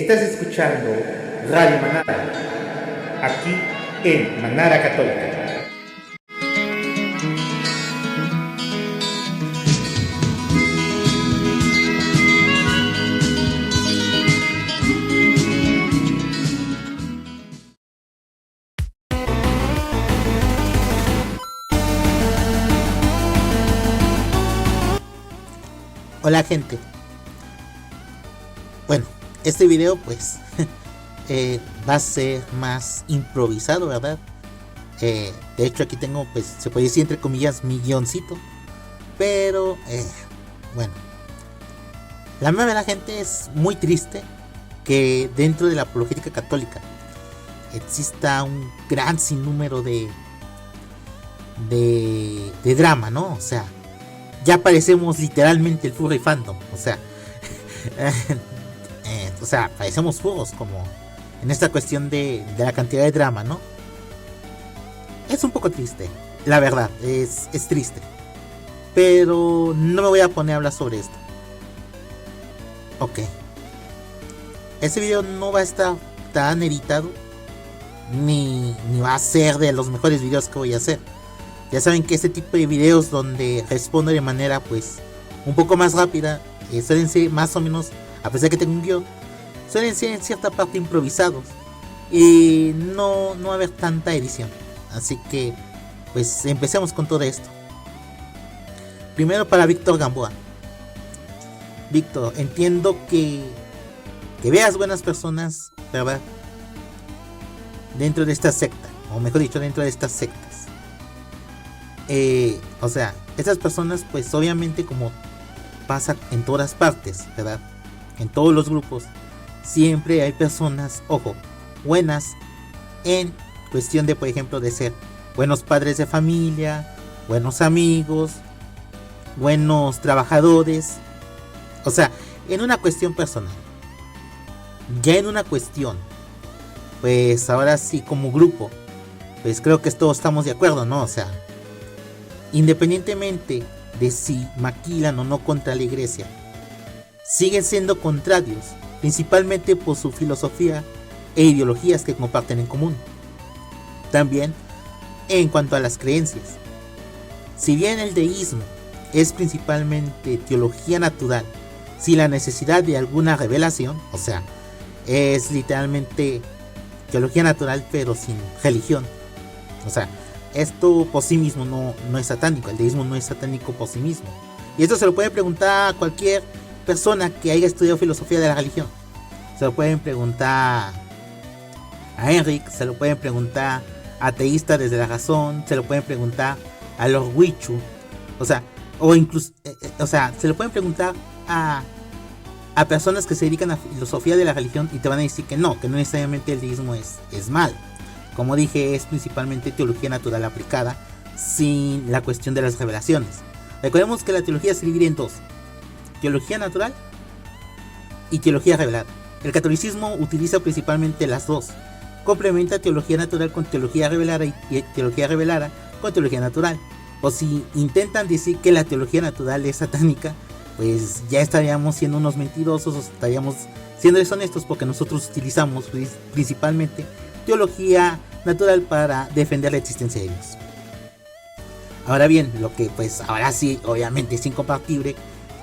Estás escuchando Radio Manara, aquí en Manara Católica. Hola gente, bueno, este video pues va a ser más improvisado, ¿verdad? De hecho aquí tengo, pues se puede decir entre comillas, mi guioncito. Pero bueno, la verdad, la gente, es muy triste que dentro de la apologética católica exista un gran sinnúmero de drama, ¿no? O sea, ya parecemos literalmente el furry fandom, o sea, parecemos furros como en esta cuestión de la cantidad de drama, ¿no? Es un poco triste, la verdad, es triste, pero no me voy a poner a hablar sobre esto. Ok, este video no va a estar tan editado, ni va a ser de los mejores videos que voy a hacer. Ya saben que este tipo de videos donde respondo de manera pues un poco más rápida suelen ser más o menos, a pesar de que tengo un guión, suelen ser en cierta parte improvisados y no va a haber tanta edición. Así que pues empecemos con todo esto. Primero para Víctor Gamboa. Víctor, entiendo que veas buenas personas, ¿verdad? Dentro de esta secta, o mejor dicho, dentro de estas sectas. O sea, estas personas pues obviamente, como pasa en todas partes, ¿verdad? En todos los grupos siempre hay personas, ojo, buenas en cuestión de, por ejemplo, de ser buenos padres de familia, buenos amigos, buenos trabajadores. O sea, en una cuestión personal. Ya en una cuestión, pues ahora sí, como grupo, pues creo que todos estamos de acuerdo, ¿no? O sea, independientemente de si maquilan o no contra la iglesia, siguen siendo contrarios, principalmente por su filosofía e ideologías que comparten en común. También, en cuanto a las creencias, si bien el deísmo es principalmente teología natural, sin la necesidad de alguna revelación, o sea, es literalmente teología natural pero sin religión. O sea, esto por sí mismo no es satánico, el deísmo no es satánico por sí mismo. Y esto se lo puede preguntar a cualquier persona que haya estudiado filosofía de la religión. Se lo pueden preguntar a Enric, se lo pueden preguntar a ateístas desde la razón, se lo pueden preguntar a los Wichu, o sea, o incluso, se lo pueden preguntar a personas que se dedican a filosofía de la religión y te van a decir que no necesariamente el deísmo es mal. Como dije, es principalmente teología natural aplicada sin la cuestión de las revelaciones. Recordemos que la teología se divide en dos: teología natural y teología revelada. El catolicismo utiliza principalmente las dos. Complementa teología natural con teología revelada y teología revelada con teología natural. O si intentan decir que la teología natural es satánica, pues ya estaríamos siendo unos mentirosos, o estaríamos siendo deshonestos, porque nosotros utilizamos principalmente teología natural para defender la existencia de Dios. Ahora bien, lo que pues ahora sí obviamente es incompatible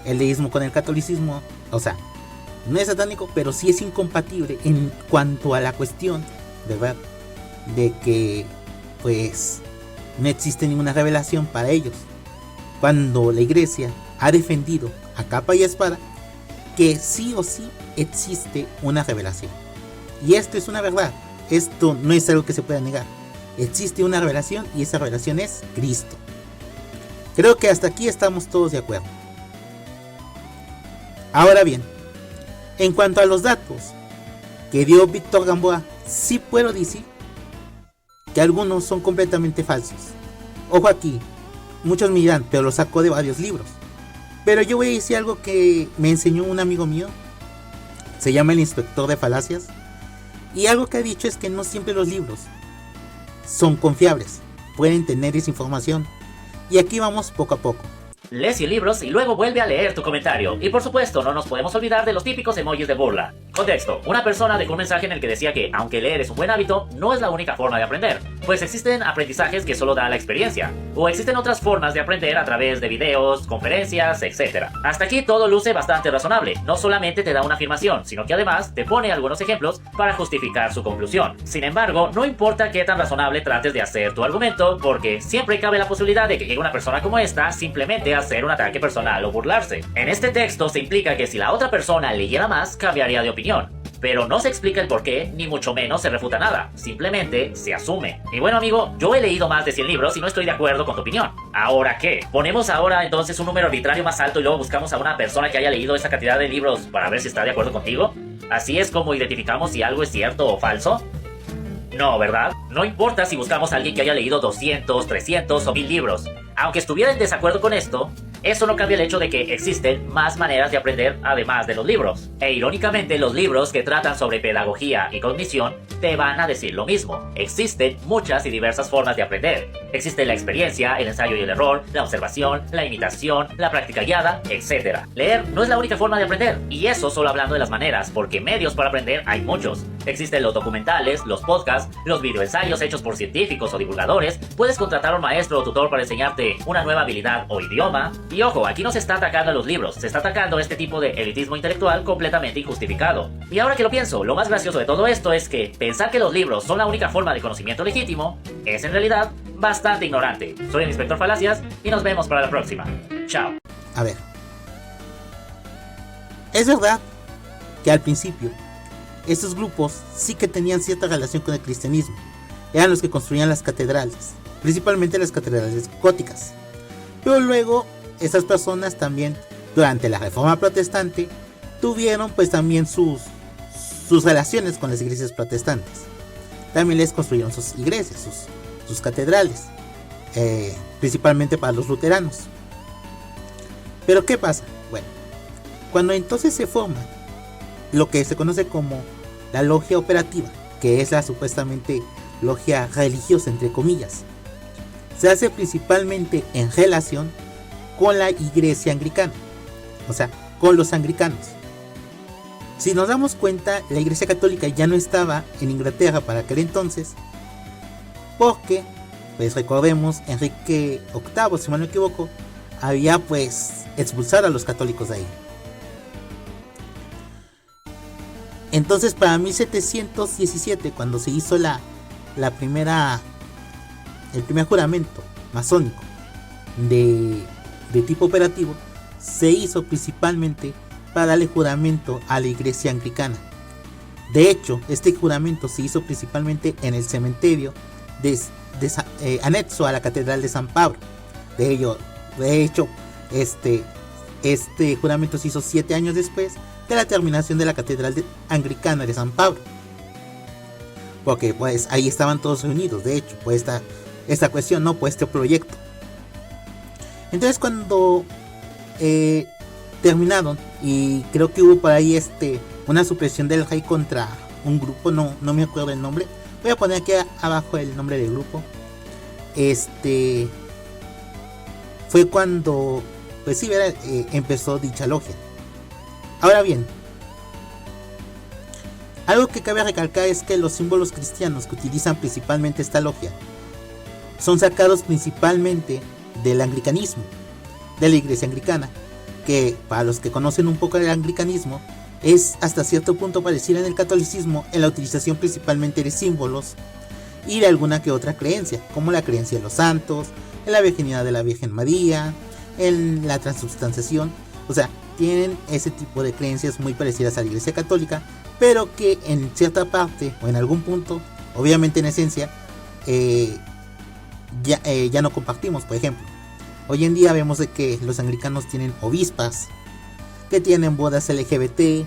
el deísmo con el catolicismo, o sea, no es satánico, pero sí es incompatible en cuanto a la cuestión, ¿verdad?, de que pues no existe ninguna revelación para ellos, cuando la iglesia ha defendido a capa y espada que sí o sí existe una revelación. Y esto es una verdad. Esto no es algo que se pueda negar. Existe una revelación y esa revelación es Cristo. Creo que hasta aquí estamos todos de acuerdo. Ahora bien, en cuanto a los datos que dio Víctor Gamboa, sí puedo decir que algunos son completamente falsos. Ojo aquí, muchos me dirán, pero lo sacó de varios libros. Pero yo voy a decir algo que me enseñó un amigo mío. Se llama el inspector de falacias. Y algo que ha dicho es que no siempre los libros son confiables, pueden tener esa información. Y aquí vamos poco a poco. Lee 100 libros y luego vuelve a leer tu comentario. Y por supuesto, no nos podemos olvidar de los típicos emojis de burla. Contexto: una persona dejó un mensaje en el que decía que, aunque leer es un buen hábito, no es la única forma de aprender, pues existen aprendizajes que solo da la experiencia, o existen otras formas de aprender a través de videos, conferencias, etc. Hasta aquí todo luce bastante razonable, no solamente te da una afirmación, sino que además te pone algunos ejemplos para justificar su conclusión. Sin embargo, no importa qué tan razonable trates de hacer tu argumento, porque siempre cabe la posibilidad de que llegue una persona como esta simplemente a hacer un ataque personal o burlarse. En este texto se implica que si la otra persona leyera más, cambiaría de opinión. Pero no se explica el porqué, ni mucho menos se refuta nada, simplemente se asume. Y bueno, amigo, yo he leído más de 100 libros y no estoy de acuerdo con tu opinión. ¿Ahora qué? ¿Ponemos ahora entonces un número arbitrario más alto y luego buscamos a una persona que haya leído esa cantidad de libros para ver si está de acuerdo contigo? ¿Así es como identificamos si algo es cierto o falso? No, ¿verdad? No importa si buscamos a alguien que haya leído 200, 300 o 1000 libros. Aunque estuviera en desacuerdo con esto, eso no cambia el hecho de que existen más maneras de aprender además de los libros. E irónicamente, los libros que tratan sobre pedagogía y cognición te van a decir lo mismo. Existen muchas y diversas formas de aprender. Existe la experiencia, el ensayo y el error, la observación, la imitación, la práctica guiada, etc. Leer no es la única forma de aprender, y eso solo hablando de las maneras, porque medios para aprender hay muchos. Existen los documentales, los podcasts, los videoensayos hechos por científicos o divulgadores. Puedes contratar a un maestro o tutor para enseñarte una nueva habilidad o idioma. Y ojo, aquí no se está atacando a los libros, se está atacando a este tipo de elitismo intelectual completamente injustificado. Y ahora que lo pienso, lo más gracioso de todo esto es que pensar que los libros son la única forma de conocimiento legítimo es en realidad bastante ignorante. Soy el Inspector Falacias y nos vemos para la próxima. Chao. A ver, es verdad que al principio estos grupos sí que tenían cierta relación con el cristianismo. Eran los que construían las catedrales, principalmente las catedrales góticas. Pero luego esas personas también, durante la Reforma Protestante, tuvieron pues también sus relaciones con las iglesias protestantes. También les construyeron sus iglesias, sus catedrales, principalmente para los luteranos. Pero ¿qué pasa? Bueno, cuando entonces se forma lo que se conoce como la logia operativa, que es la supuestamente logia religiosa entre comillas, se hace principalmente en relación con la iglesia anglicana, o sea, con los anglicanos. Si nos damos cuenta, la iglesia católica ya no estaba en Inglaterra para aquel entonces, porque, pues recordemos, Enrique VIII, si mal no me equivoco, había pues expulsado a los católicos de ahí. Entonces para 1717, cuando se hizo el primer juramento masónico de tipo operativo, se hizo principalmente para darle juramento a la iglesia anglicana. De hecho, este juramento se hizo principalmente en el cementerio anexo a la catedral de San Pablo. De hecho, este juramento se hizo 7 años después de la terminación de la catedral anglicana de San Pablo, porque pues ahí estaban todos reunidos. De hecho, pues esta cuestión, no, pues este proyecto. Entonces cuando terminaron, y creo que hubo por ahí una supresión del rey contra un grupo, no me acuerdo el nombre, voy a poner aquí abajo el nombre del grupo. Fue cuando pues sí, empezó dicha logia. Ahora bien, algo que cabe recalcar es que los símbolos cristianos que utilizan principalmente esta logia son sacados principalmente del anglicanismo, de la iglesia anglicana, que para los que conocen un poco del anglicanismo es hasta cierto punto parecido en el catolicismo en la utilización principalmente de símbolos y de alguna que otra creencia, como la creencia de los santos, en la virginidad de la Virgen María, en la transubstanciación. O sea, tienen ese tipo de creencias muy parecidas a la iglesia católica, pero que en cierta parte o en algún punto, obviamente en esencia, ya no compartimos. Por ejemplo, hoy en día vemos de que los anglicanos tienen obispas, que tienen bodas LGBT,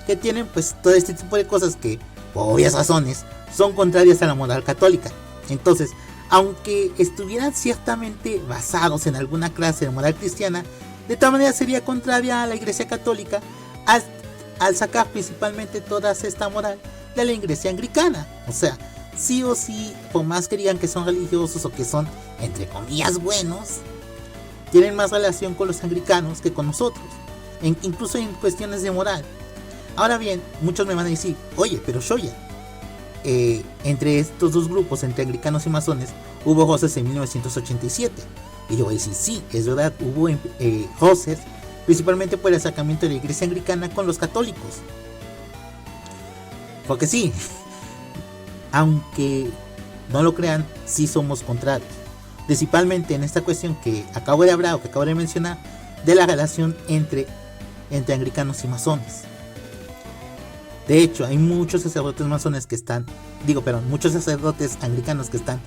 que tienen pues todo este tipo de cosas que, por obvias razones, son contrarias a la moral católica. Entonces, aunque estuvieran ciertamente basados en alguna clase de moral cristiana, de tal manera sería contraria a la iglesia católica al sacar principalmente toda esta moral de la iglesia anglicana. O sea, sí o sí, por más que digan que son religiosos o que son, entre comillas, buenos, tienen más relación con los anglicanos que con nosotros, incluso en cuestiones de moral. Ahora bien, muchos me van a decir, oye, pero Shoya, entre estos dos grupos, entre anglicanos y masones, hubo roces en 1987. Y yo voy a decir, sí, es verdad, hubo roces, principalmente por el acercamiento de la iglesia anglicana con los católicos. Porque sí, aunque no lo crean, sí somos contrarios. Principalmente en esta cuestión que acabo de hablar o que acabo de mencionar, de la relación entre anglicanos y masones. De hecho, hay muchos sacerdotes masones que están, muchos sacerdotes anglicanos que están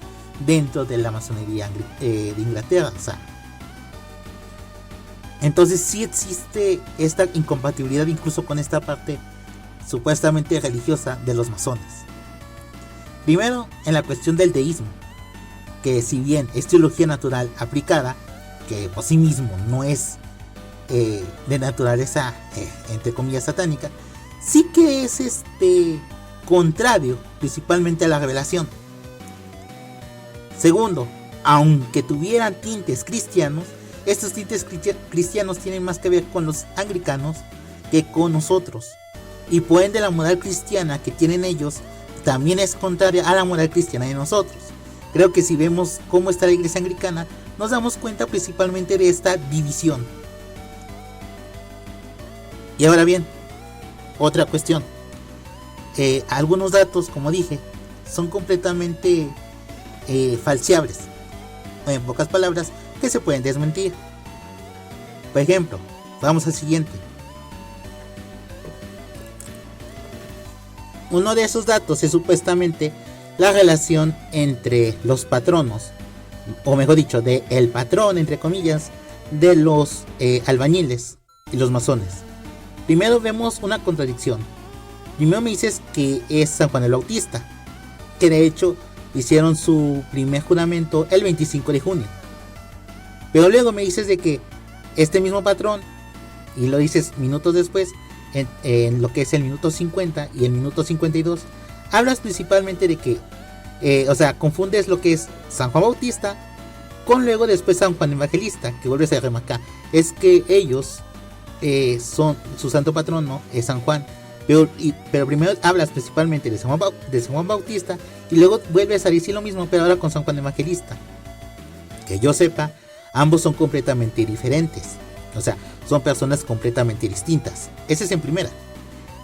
dentro de la masonería de Inglaterra. O sea, entonces sí existe esta incompatibilidad incluso con esta parte supuestamente religiosa de los masones. Primero, en la cuestión del deísmo, que si bien es teología natural aplicada, que por sí mismo no es de naturaleza entre comillas satánica, sí que es contrario principalmente a la revelación. Segundo, aunque tuvieran tintes cristianos, estos tintes cristianos tienen más que ver con los anglicanos que con nosotros, y por ende la moral cristiana que tienen ellos también es contraria a la moral cristiana de nosotros. Creo que si vemos cómo está la iglesia anglicana, nos damos cuenta principalmente de esta división. Y ahora bien, otra cuestión. Algunos datos, como dije, son completamente falseables. En pocas palabras, que se pueden desmentir. Por ejemplo, vamos al siguiente. Uno de esos datos es supuestamente la relación entre los patronos, o mejor dicho, de el patrón, entre comillas, de los albañiles y los masones. Primero vemos una contradicción. Primero me dices que es San Juan el Bautista, que de hecho hicieron su primer juramento el 25 de junio. Pero luego me dices de que este mismo patrón, y lo dices minutos después, en lo que es el minuto 50 y el minuto 52, hablas principalmente de que, confundes lo que es San Juan Bautista con luego después San Juan Evangelista, que vuelves a remarcar, es que ellos son su santo patrono es San Juan, pero primero hablas principalmente de San Juan Bautista y luego vuelves a decir lo mismo, pero ahora con San Juan Evangelista. Que yo sepa, ambos son completamente diferentes, o sea, son personas completamente distintas. Ese es en primera.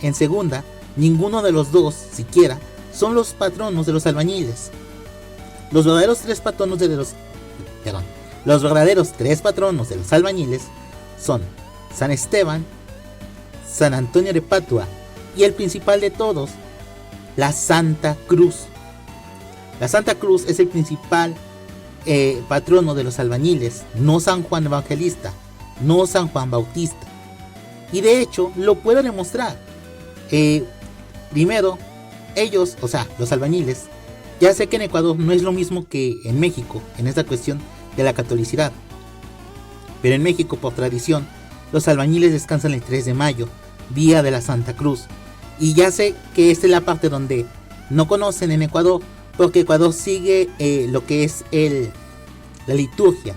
En segunda, ninguno de los dos siquiera son los patronos de los albañiles. Los verdaderos tres patronos de los albañiles son San Esteban, San Antonio de Padua y el principal de todos, la Santa Cruz. La Santa Cruz es el principal patrono de los albañiles, no San Juan Evangelista, no San Juan Bautista. Y de hecho lo puedo demostrar. Primero, ellos, o sea, los albañiles, ya sé que en Ecuador no es lo mismo que en México en esta cuestión de la catolicidad, pero en México por tradición los albañiles descansan el 3 de mayo, día de la Santa Cruz. Y ya sé que esta es la parte donde no conocen en Ecuador, porque Ecuador sigue lo que es la liturgia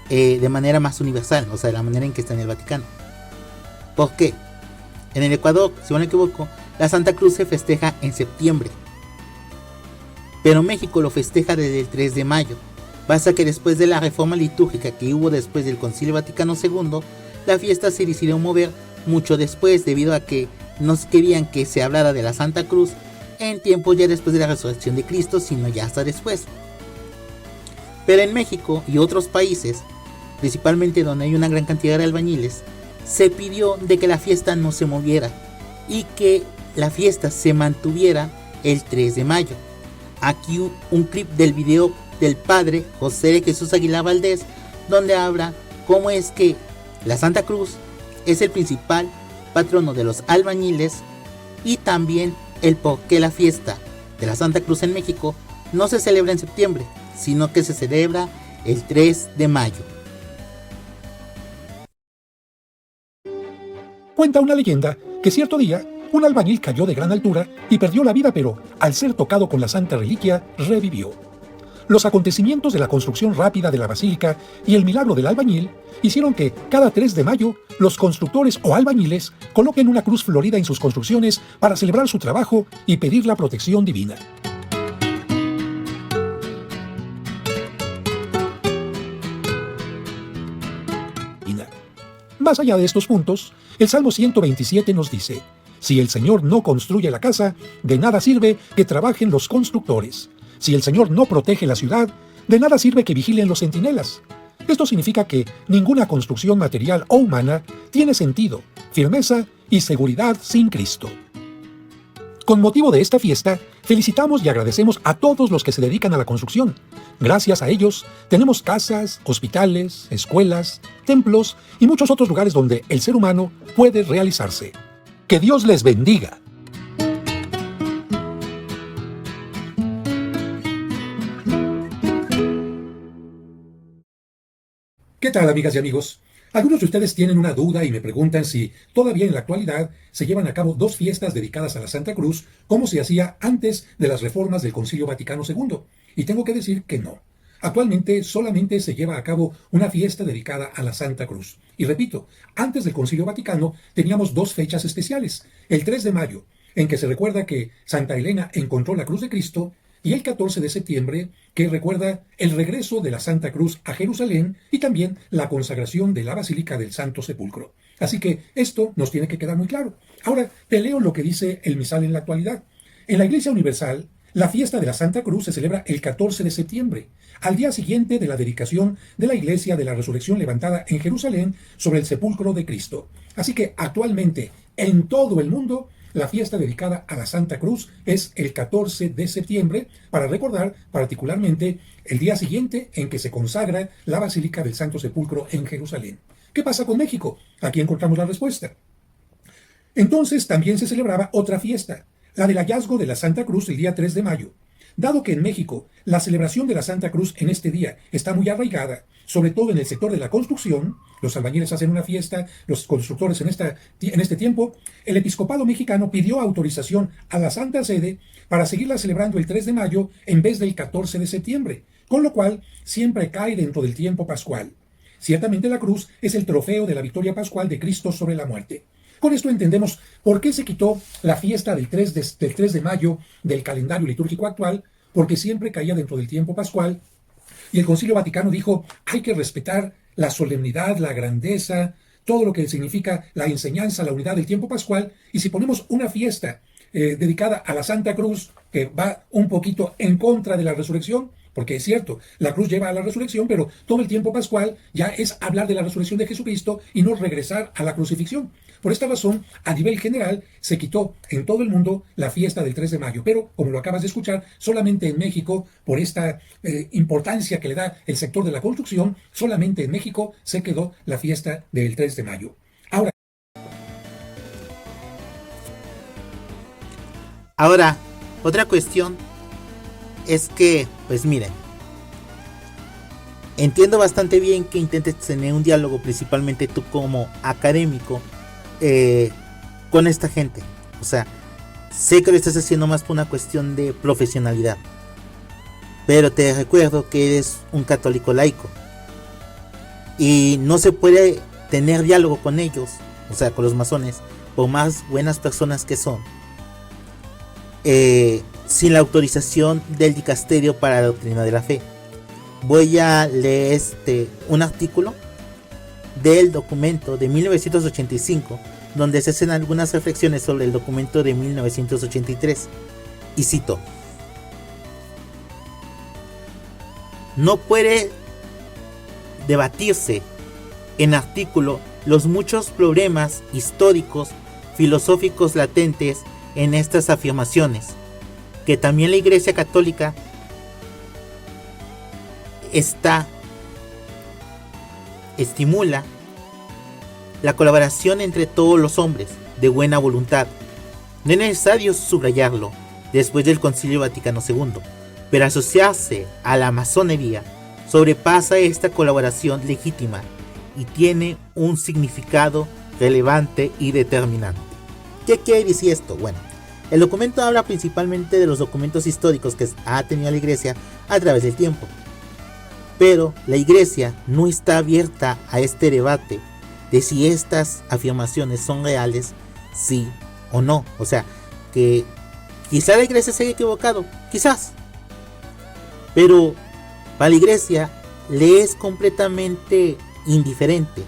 de manera más universal, o sea, de la manera en que está en el Vaticano. ¿Por qué? En el Ecuador, si no me equivoco, la Santa Cruz se festeja en septiembre, pero México lo festeja desde el 3 de mayo. Basta que después de la reforma litúrgica que hubo después del Concilio Vaticano II, la fiesta se decidió mover mucho después, debido a que no querían que se hablara de la Santa Cruz en tiempo ya después de la resurrección de Cristo, sino ya hasta después. Pero en México y otros países, principalmente donde hay una gran cantidad de albañiles, se pidió de que la fiesta no se moviera y que la fiesta se mantuviera el 3 de mayo. Aquí un clip del video del padre José de Jesús Aguilar Valdés, donde habla cómo es que la Santa Cruz es el principal patrono de los albañiles, y también el por qué la fiesta de la Santa Cruz en México no se celebra en septiembre, sino que se celebra el 3 de mayo. Cuenta una leyenda que cierto día un albañil cayó de gran altura y perdió la vida, pero al ser tocado con la santa reliquia revivió. los acontecimientos de la construcción rápida de la basílica y el milagro del albañil hicieron que cada 3 de mayo los constructores o albañiles coloquen una cruz florida en sus construcciones para celebrar su trabajo y pedir la protección divina. Más allá de estos puntos, el Salmo 127 nos dice: si el Señor no construye la casa, de nada sirve que trabajen los constructores. Si el Señor no protege la ciudad, de nada sirve que vigilen los centinelas. Esto significa que ninguna construcción material o humana tiene sentido, firmeza y seguridad sin Cristo. Con motivo de esta fiesta, felicitamos y agradecemos a todos los que se dedican a la construcción. Gracias a ellos, tenemos casas, hospitales, escuelas, templos y muchos otros lugares donde el ser humano puede realizarse. ¡Que Dios les bendiga! ¿Qué tal, amigas y amigos? Algunos de ustedes tienen una duda y me preguntan si todavía en la actualidad se llevan a cabo 2 fiestas dedicadas a la Santa Cruz, como se hacía antes de las reformas del Concilio Vaticano II. Y tengo que decir que no. Actualmente solamente se lleva a cabo una fiesta dedicada a la Santa Cruz. Y repito, antes del Concilio Vaticano teníamos 2 fechas especiales. El 3 de mayo, en que se recuerda que Santa Elena encontró la cruz de Cristo, y el 14 de septiembre, que recuerda el regreso de la Santa Cruz a Jerusalén y también la consagración de la Basílica del Santo Sepulcro. Así que esto nos tiene que quedar muy claro. Ahora te leo lo que dice el misal en la actualidad. En la Iglesia Universal, la fiesta de la Santa Cruz se celebra el 14 de septiembre, al día siguiente de la dedicación de la Iglesia de la Resurrección levantada en Jerusalén sobre el sepulcro de Cristo. Así que actualmente, en todo el mundo, la fiesta dedicada a la Santa Cruz es el 14 de septiembre, para recordar particularmente el día siguiente en que se consagra la Basílica del Santo Sepulcro en Jerusalén. ¿Qué pasa con México? Aquí encontramos la respuesta. Entonces también se celebraba otra fiesta, la del hallazgo de la Santa Cruz el día 3 de mayo. Dado que en México la celebración de la Santa Cruz en este día está muy arraigada, sobre todo en el sector de la construcción, los albañiles hacen una fiesta, los constructores en este tiempo, el episcopado mexicano pidió autorización a la Santa Sede para seguirla celebrando el 3 de mayo en vez del 14 de septiembre, con lo cual siempre cae dentro del tiempo pascual. Ciertamente la cruz es el trofeo de la victoria pascual de Cristo sobre la muerte. Con esto entendemos por qué se quitó la fiesta del 3 de mayo del calendario litúrgico actual, porque siempre caía dentro del tiempo pascual, y el Concilio Vaticano dijo: hay que respetar la solemnidad, la grandeza, todo lo que significa la enseñanza, la unidad del tiempo pascual, y si ponemos una fiesta dedicada a la Santa Cruz, que va un poquito en contra de la resurrección, porque es cierto, la cruz lleva a la resurrección, pero todo el tiempo pascual ya es hablar de la resurrección de Jesucristo y no regresar a la crucifixión. Por esta razón, a nivel general, se quitó en todo el mundo la fiesta del 3 de mayo, pero, como lo acabas de escuchar, solamente en México, por esta importancia que le da el sector de la construcción, solamente en México se quedó la fiesta del 3 de mayo. Ahora, otra cuestión es que, pues miren, entiendo bastante bien que intentes tener un diálogo, principalmente tú como académico, con esta gente. O sea, sé que lo estás haciendo más por una cuestión de profesionalidad, pero te recuerdo que eres un católico laico y no se puede tener diálogo con ellos, o sea, con los masones, por más buenas personas que son, sin la autorización del dicasterio para la doctrina de la fe. Voy a leer un artículo del documento de 1985, donde se hacen algunas reflexiones sobre el documento de 1983, y cito: no puede debatirse en artículo los muchos problemas históricos, filosóficos latentes en estas afirmaciones, que también la Iglesia Católica estimula la colaboración entre todos los hombres de buena voluntad. No es necesario subrayarlo después del Concilio Vaticano II, pero asociarse a la masonería sobrepasa esta colaboración legítima y tiene un significado relevante y determinante. ¿Qué quiere decir esto? Bueno, El documento habla principalmente de los documentos históricos que ha tenido la Iglesia a través del tiempo. Pero la Iglesia no está abierta a este debate de si estas afirmaciones son reales, sí o no. O sea, que quizá la Iglesia se haya equivocado, quizás. Pero para la Iglesia le es completamente indiferente.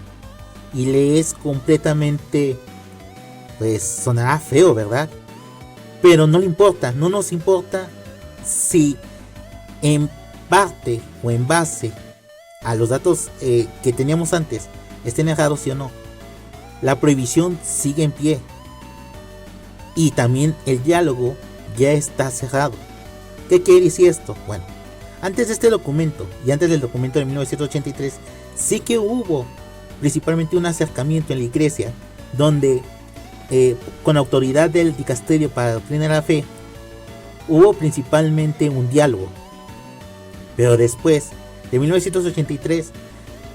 Y le es completamente, pues sonará feo, ¿verdad? Pero no le importa, no nos importa si en parte o en base a los datos que teníamos antes estén errados, sí o no. La prohibición sigue en pie. Y también el diálogo ya está cerrado. ¿Qué quiere decir esto? Bueno, antes de este documento y antes del documento de 1983, sí que hubo principalmente un acercamiento en la Iglesia donde con autoridad del Dicasterio para la Doctrina de la Fe hubo principalmente un diálogo. Pero después de 1983,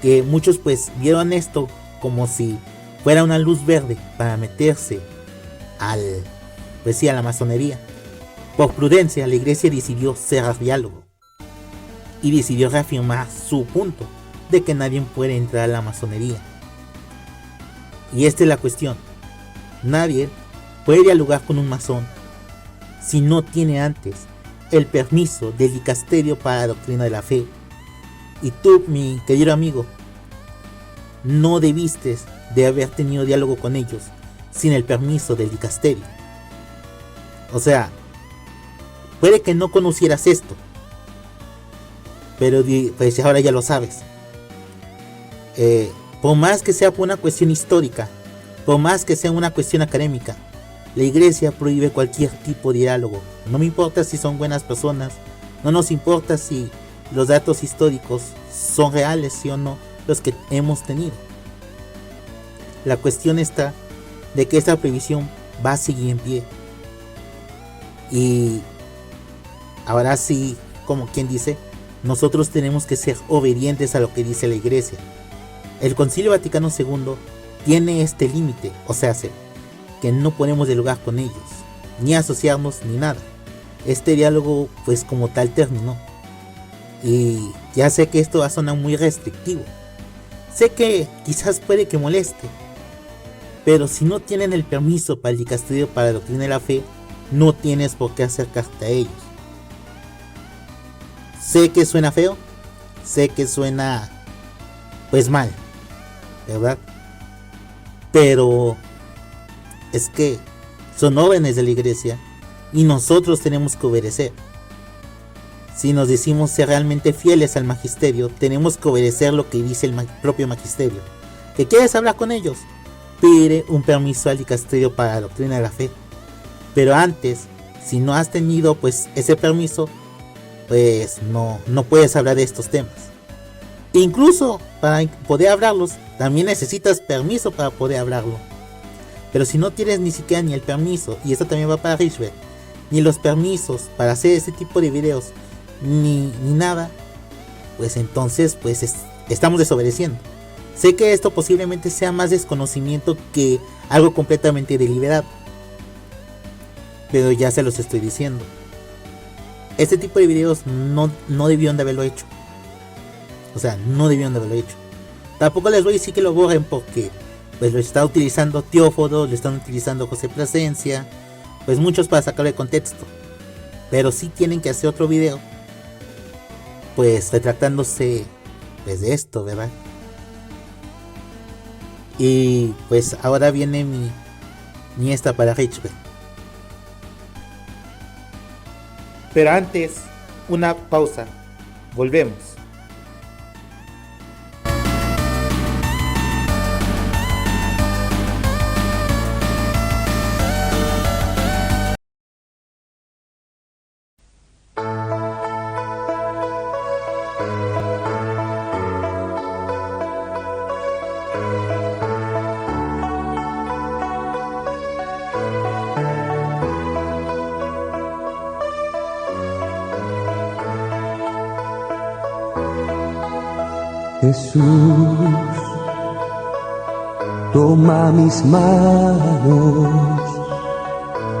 que muchos pues vieron esto como si fuera una luz verde para meterse a la masonería. Por prudencia, la Iglesia decidió cerrar diálogo y decidió reafirmar su punto de que nadie puede entrar a la masonería. Y esta es la cuestión: nadie puede dialogar con un masón si no tiene antes el permiso del Dicasterio para la Doctrina de la Fe. Y tú, mi querido amigo, no debiste de haber tenido diálogo con ellos sin el permiso del Dicasterio. O sea, puede que no conocieras esto, pero pues ahora ya lo sabes. Por más que sea por una cuestión histórica, por más que sea una cuestión académica, la Iglesia prohíbe cualquier tipo de diálogo. No me importa si son buenas personas, no nos importa si los datos históricos son reales, sí o no, los que hemos tenido. La cuestión está de que esta prohibición va a seguir en pie. Y ahora sí, como quien dice, nosotros tenemos que ser obedientes a lo que dice la Iglesia. El Concilio Vaticano II tiene este límite, o sea, que no podemos dialogar con ellos, ni asociarnos, ni nada. Este diálogo, pues como tal, terminó. Y ya sé que esto va a sonar muy restrictivo. Sé que quizás puede que moleste, pero si no tienen el permiso para el Dicasterio para la Doctrina de la Fe, no tienes por qué acercarte a ellos. Sé que suena feo, sé que suena pues mal, ¿verdad? Pero es que son órdenes de la Iglesia y nosotros tenemos que obedecer. Si nos decimos ser realmente fieles al magisterio, tenemos que obedecer lo que dice el propio magisterio. ¿Que quieres hablar con ellos? Pide un permiso al Dicasterio para la Doctrina de la Fe. Pero antes, si no has tenido pues ese permiso, pues no puedes hablar de estos temas. Incluso para poder hablarlos, también necesitas permiso para poder hablarlo. Pero si no tienes ni siquiera ni el permiso, y esto también va para Richbert, ni los permisos para hacer este tipo de videos, ni nada, pues entonces pues estamos desobedeciendo. Sé que esto posiblemente sea más desconocimiento que algo completamente deliberado, pero ya se los estoy diciendo. Este tipo de videos no debieron de haberlo hecho. O sea, no debieron de haberlo hecho. Tampoco les voy a decir que lo borren porque pues lo está utilizando Teóforo, lo están utilizando José Plasencia, pues muchos para sacarlo de contexto. Pero sí tienen que hacer otro video, pues retractándose pues de esto, ¿verdad? Y pues ahora viene mi esta para Richbert. Pero antes, una pausa. Volvemos. Jesús, toma mis manos,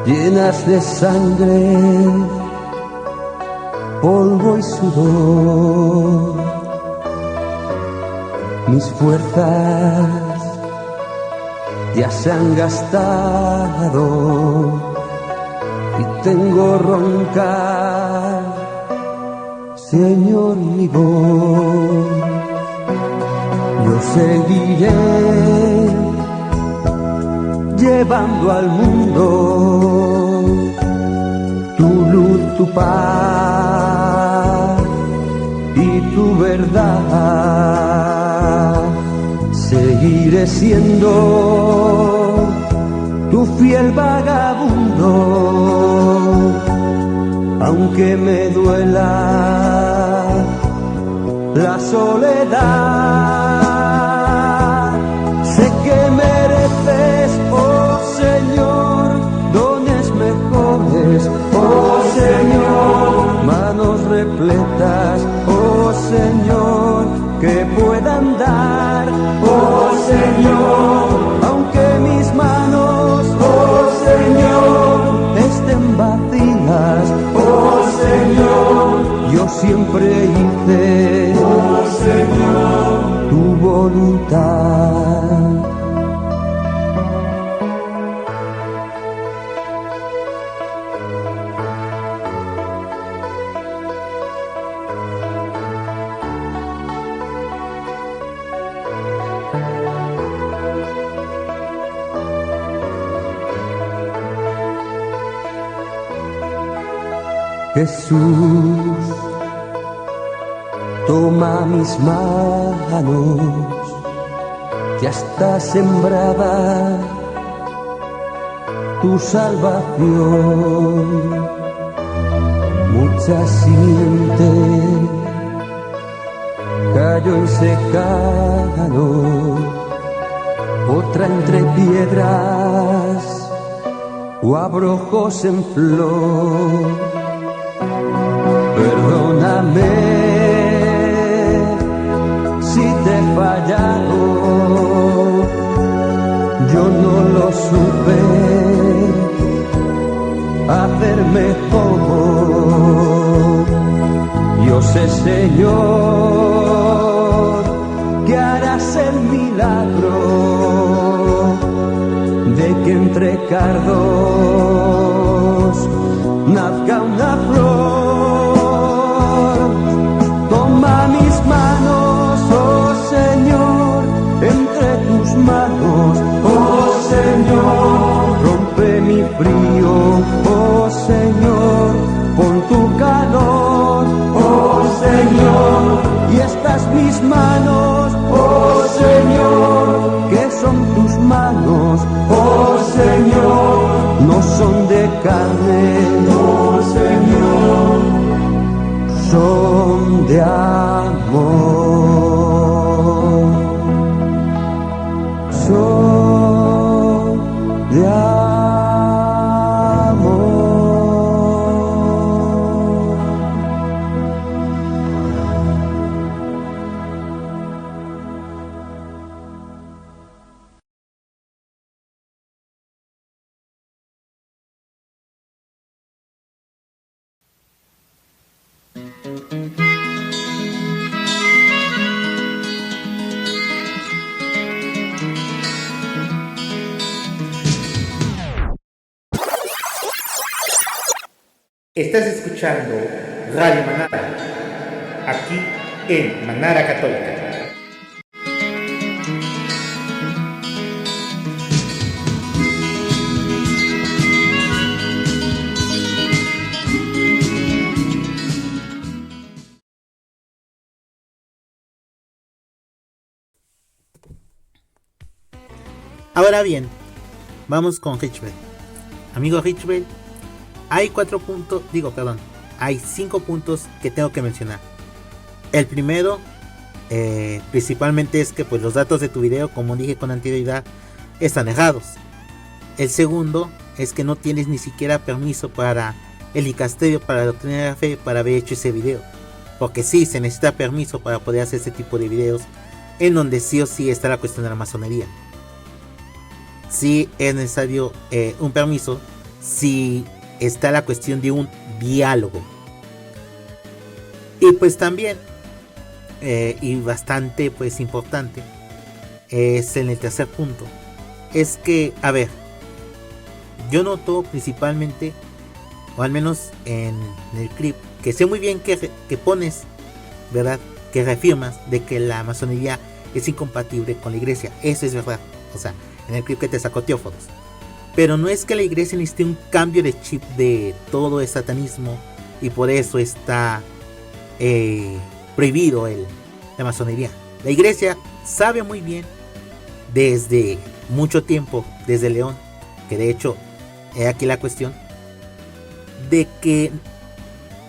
llenas de sangre, polvo y sudor. Mis fuerzas ya se han gastado y tengo ronca, Señor, mi voz. Yo seguiré llevando al mundo tu luz, tu paz y tu verdad. Seguiré siendo tu fiel vagabundo, aunque me duela la soledad. Sé que mereces, oh Señor, dones mejores, oh Señor, manos repletas, oh Señor, que puedan dar, oh Señor, aunque mis manos, oh Señor, estén vacías, oh Señor, yo siempre hice, oh Señor, tu voluntad. Jesús, toma mis manos, ya está sembrada tu salvación. Mucha simiente cayó en secano, otra entre piedras o abrojos en flor. Perdóname si te he fallado, yo no lo supe hacer mejor. Yo sé, Señor, que harás el milagro de que entre cardos nazca una flor. Toma mis manos, oh Señor, entre tus manos, oh Señor, rompe mi frío, oh Señor, pon tu calor, oh Señor, y estas mis manos, oh Señor, que son tus manos, oh Señor, no son de carne, oh Señor, son de amor, son de amor. Estás escuchando Radio Manara, aquí en Manara Católica. Ahora bien, vamos con Richbel. Amigo Richbel, hay 5 puntos que tengo que mencionar. El primero, principalmente, es que pues los datos de tu video, como dije con anterioridad, están errados. El segundo es que no tienes ni siquiera permiso para el dicasterio para la doctrina de la fe para haber hecho ese video, porque sí se necesita permiso para poder hacer ese tipo de videos, en donde sí o sí está la cuestión de la masonería. Sí es necesario un permiso si está la cuestión de un diálogo. Y pues también, y bastante pues importante, es en el tercer punto, es que, a ver, yo noto principalmente, o al menos en el clip, que sé muy bien que pones, ¿verdad? Que reafirmas de que la masonería es incompatible con la iglesia. Eso es verdad. O sea, en el clip que te sacó Teóforos. Pero no es que la iglesia necesite un cambio de chip de todo el satanismo y por eso está prohibido la masonería. La iglesia sabe muy bien desde mucho tiempo, desde León, que de hecho, he aquí la cuestión, de que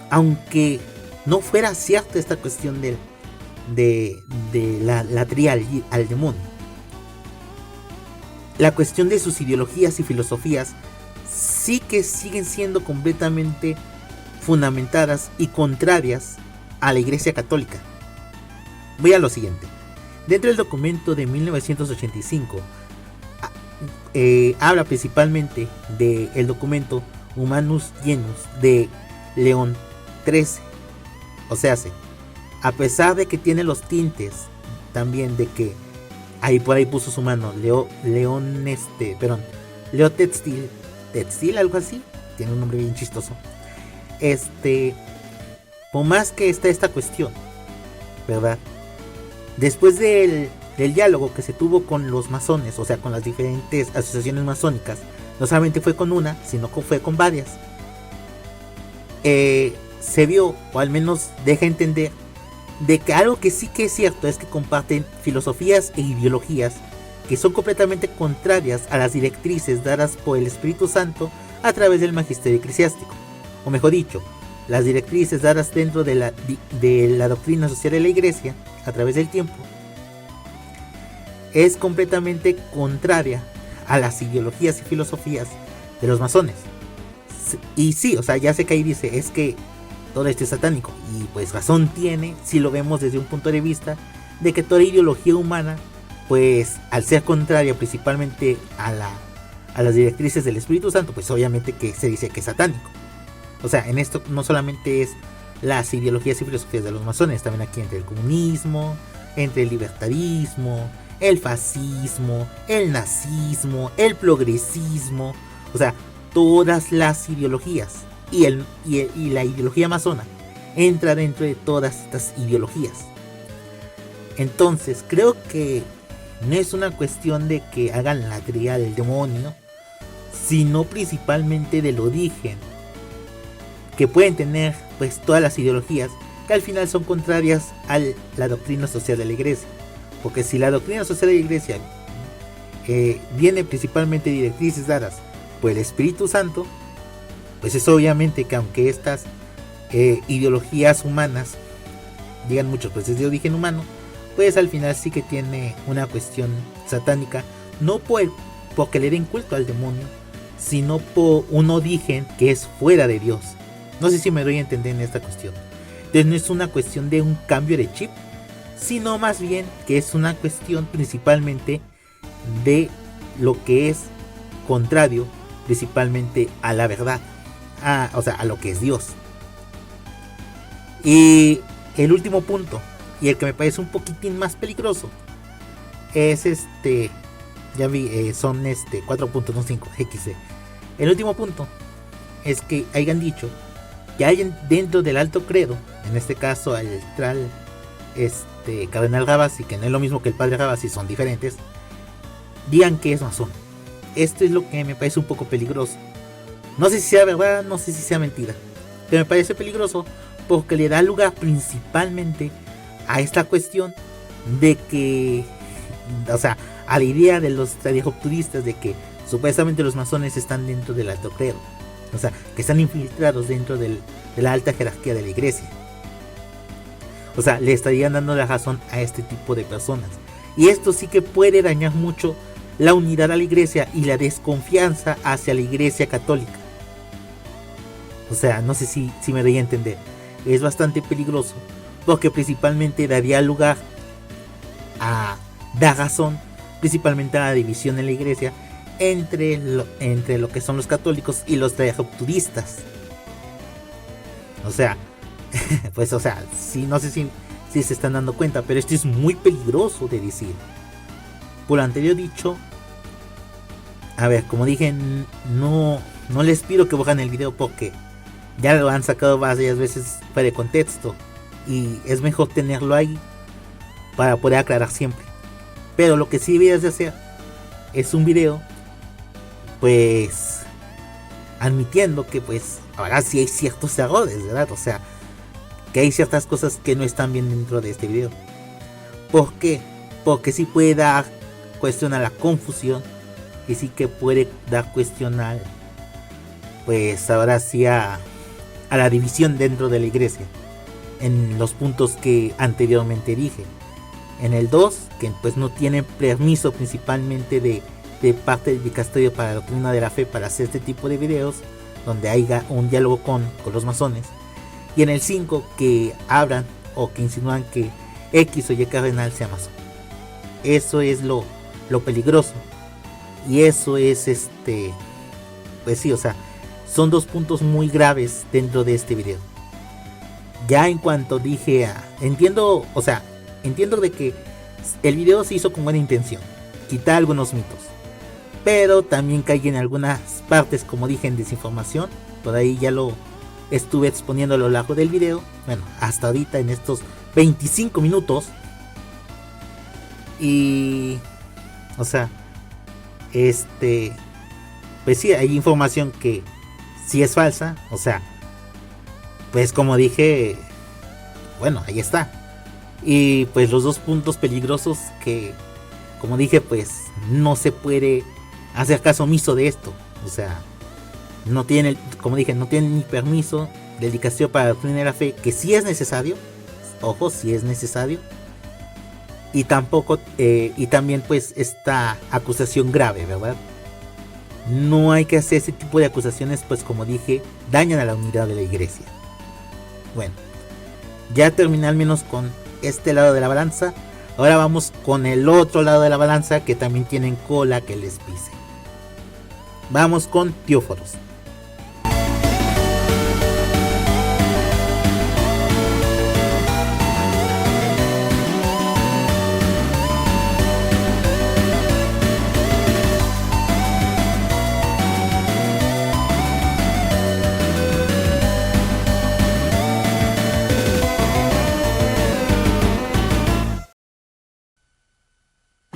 aunque no fuera cierta esta cuestión de la latría al demonio, la cuestión de sus ideologías y filosofías sí que siguen siendo completamente fundamentadas y contrarias a la Iglesia Católica. Voy a lo siguiente. Dentro del documento de 1985 habla principalmente del documento Humanus Genus de León XIII. O sea, a pesar de que tiene los tintes también de que ahí por ahí puso su mano Leo Textil, algo así, tiene un nombre bien chistoso. Por más que está esta cuestión, ¿verdad? Después del diálogo que se tuvo con los masones, o sea, con las diferentes asociaciones masónicas, no solamente fue con una, sino que fue con varias, se vio, o al menos deja entender, de que algo que sí que es cierto es que comparten filosofías e ideologías que son completamente contrarias a las directrices dadas por el Espíritu Santo a través del magisterio eclesiástico, o mejor dicho, las directrices dadas dentro de la doctrina social de la iglesia a través del tiempo, es completamente contraria a las ideologías y filosofías de los masones. Y sí, o sea, ya sé que ahí dice, es que todo esto es satánico, y pues razón tiene si lo vemos desde un punto de vista de que toda ideología humana, pues al ser contraria principalmente a las directrices del Espíritu Santo, pues obviamente que se dice que es satánico. O sea, en esto no solamente es las ideologías y filosofías de los masones, también aquí entre el comunismo, entre el libertarismo, el fascismo, el nazismo, el progresismo, o sea, todas las ideologías y la ideología masona entra dentro de todas estas ideologías. Entonces creo que no es una cuestión de que hagan la tría del demonio, sino principalmente del origen que pueden tener pues todas las ideologías que al final son contrarias a la doctrina social de la iglesia. Porque si la doctrina social de la iglesia viene principalmente de directrices dadas por el Espíritu Santo, pues es obviamente que aunque estas ideologías humanas digan muchos pues es de origen humano, pues al final sí que tiene una cuestión satánica, no porque le den culto al demonio, sino por un origen que es fuera de Dios. No sé si me doy a entender en esta cuestión. Entonces no es una cuestión de un cambio de chip, sino más bien que es una cuestión principalmente de lo que es contrario principalmente a la verdad, o sea, a lo que es Dios. Y el último punto, y el que me parece un poquitín más peligroso, es ya vi, son 4 puntos, no 5, XC. El último punto es que hayan dicho que alguien dentro del alto credo, en este caso al cardenal Ravasi, que no es lo mismo que el padre Ravasi, son diferentes, digan que es masón. Esto es lo que me parece un poco peligroso. No sé si sea verdad, no sé si sea mentira, pero me parece peligroso porque le da lugar principalmente a esta cuestión de que, o sea, a la idea de los tradirupturistas de que supuestamente los masones están dentro del alto credo, o sea, que están infiltrados dentro de la alta jerarquía de la iglesia. O sea, le estarían dando la razón a este tipo de personas. Y esto sí que puede dañar mucho la unidad a la iglesia y la desconfianza hacia la iglesia católica. O sea, no sé si me doy a entender. Es bastante peligroso porque principalmente daría lugar a dar razón principalmente a la división en la iglesia entre lo que son los católicos y los de rupturistas. O sea, pues o sea, no sé si se están dando cuenta, pero esto es muy peligroso de decir. Por lo anterior dicho, a ver, como dije, no les pido que borren el video porque ya lo han sacado varias veces fuera de contexto y es mejor tenerlo ahí para poder aclarar siempre. Pero lo que sí deberías de hacer es un video, pues, admitiendo que pues ahora sí hay ciertos errores, ¿verdad? O sea, que hay ciertas cosas que no están bien dentro de este video. ¿Por qué? Porque sí puede dar cuestión a la confusión y sí que puede dar cuestión al, pues ahora sí a la división dentro de la iglesia, en los puntos que anteriormente dije. En el 2, que pues no tienen permiso principalmente de parte del dicasterio para la doctrina de la fe para hacer este tipo de videos, donde haya un diálogo con los masones. Y en el 5, que hablan o que insinúan que X o Y cardenal sea masón. Eso es lo peligroso. Y eso es pues sí, o sea, son dos puntos muy graves dentro de este video. Ya en cuanto dije, entiendo de que el video se hizo con buena intención, quitar algunos mitos, pero también caí en algunas partes, como dije, en desinformación. Por ahí ya lo estuve exponiendo a lo largo del video, bueno, hasta ahorita en estos 25 minutos. Y o sea, pues sí, hay información que sí es falsa. O sea, pues como dije, bueno, ahí está. Y pues los dos puntos peligrosos que, como dije, pues no se puede hacer caso omiso de esto. O sea, no tiene, como dije, no tiene ni permiso del dicasterio para la doctrina de la fe, que sí es necesario. Ojo, sí es necesario. Y tampoco, y también pues esta acusación grave, ¿verdad? No hay que hacer ese tipo de acusaciones, pues como dije, dañan a la unidad de la iglesia. Bueno, ya terminé al menos con este lado de la balanza. Ahora vamos con el otro lado de la balanza, que también tienen cola que les pise. Vamos con Teóforos.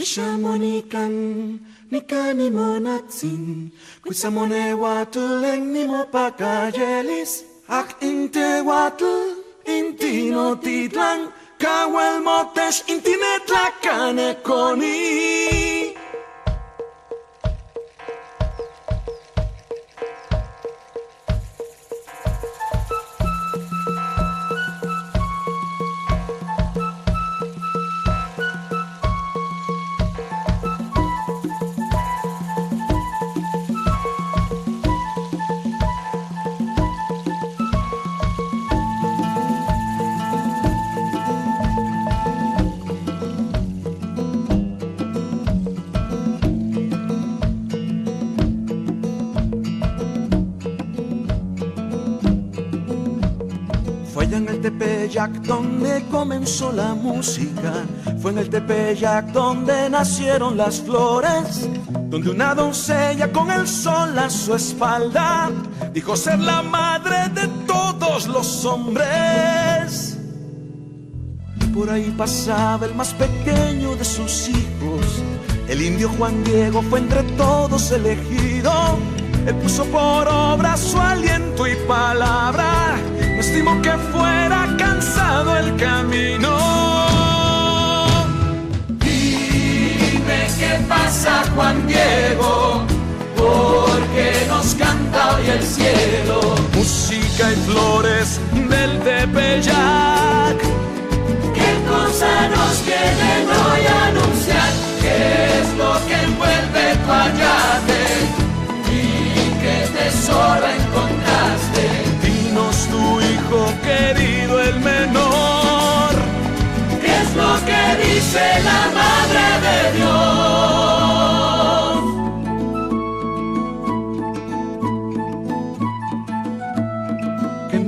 Shamonikan nikani monatsin kusamone watuleng ni mo pakayelis ak inte watul intino titlang kawel motesh intinetlakane koni. En el Tepeyac donde comenzó la música, fue en el Tepeyac donde nacieron las flores, donde una doncella con el sol a su espalda dijo ser la madre de todos los hombres. Por ahí pasaba el más pequeño de sus hijos, el indio Juan Diego fue entre todos elegido. Él puso por obra su aliento y palabra, no estimó que fuera cansado el camino. Dime qué pasa, Juan Diego, porque nos canta hoy el cielo. Música y flores del Tepeyac. ¿Qué cosa nos quieren hoy anunciar? ¿Qué es lo que envuelve tu ayate? ¿Qué tesoro encontraste? Dinos tu hijo querido, el menor. ¿Qué es lo que dice la Madre de Dios?